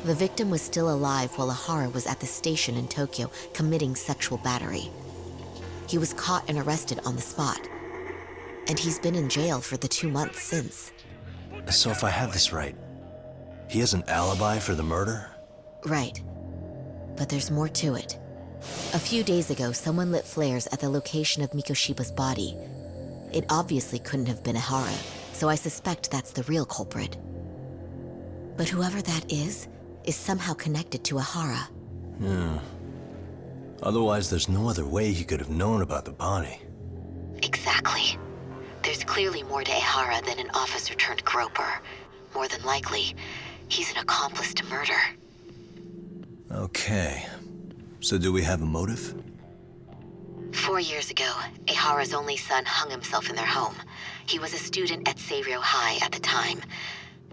The victim was still alive while Ehara was at the station in Tokyo committing sexual battery. He was caught and arrested on the spot. And he's been in jail for the 2 months since. So if I have this right, he has an alibi for the murder? Right. But there's more to it. A few days ago, someone lit flares at the location of Mikoshiba's body. It obviously couldn't have been Ehara, so I suspect that's the real culprit. But whoever that is somehow connected to Ehara. Otherwise, there's no other way he could have known about the body. Exactly. There's clearly more to Ehara than an officer turned groper. More than likely, he's an accomplice to murder. Okay. So do we have a motive? 4 years ago, Ehara's only son hung himself in their home. He was a student at Seiryo High at the time.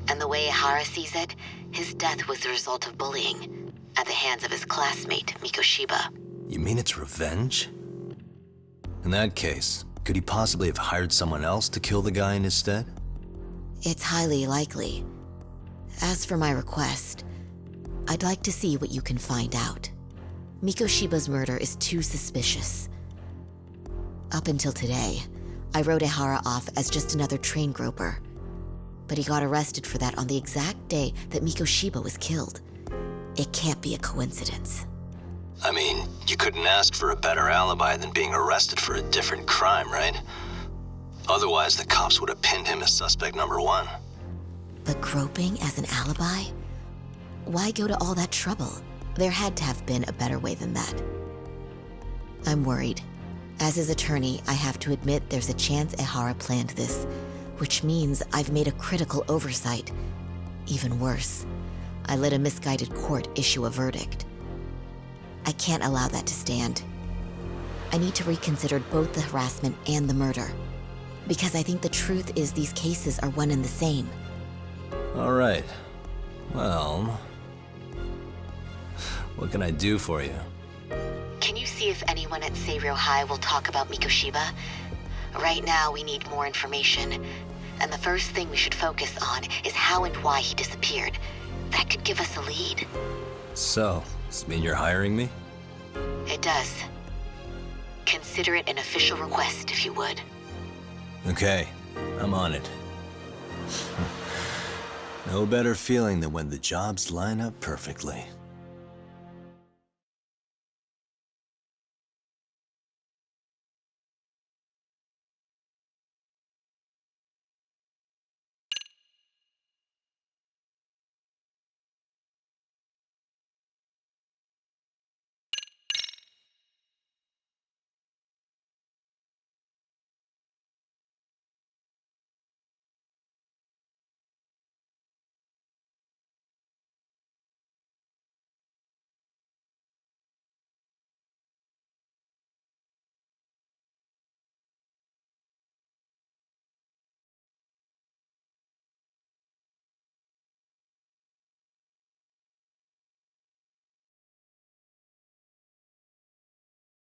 And the way Ehara sees it, his death was the result of bullying at the hands of his classmate, Mikoshiba. You mean it's revenge? In that case, could he possibly have hired someone else to kill the guy in his stead? It's highly likely. As for my request, I'd like to see what you can find out. Mikoshiba's murder is too suspicious. Up until today, I wrote Ehara off as just another train groper. But he got arrested for that on the exact day that Mikoshiba was killed. It can't be a coincidence. I mean, you couldn't ask for a better alibi than being arrested for a different crime, right? Otherwise, the cops would have pinned him as suspect number one. But groping as an alibi? Why go to all that trouble? There had to have been a better way than that. I'm worried. As his attorney, I have to admit there's a chance Ehara planned this, which means I've made a critical oversight. Even worse, I let a misguided court issue a verdict. I can't allow that to stand. I need to reconsider both the harassment and the murder, because I think the truth is these cases are one and the same. All right. Well, what can I do for you? Can you see if anyone at Seiryō High will talk about Mikoshiba? Right now, we need more information. And the first thing we should focus on is how and why he disappeared. That could give us a lead. So, does this mean you're hiring me? It does. Consider it an official request, if you would. Okay, I'm on it. No better feeling than when the jobs line up perfectly.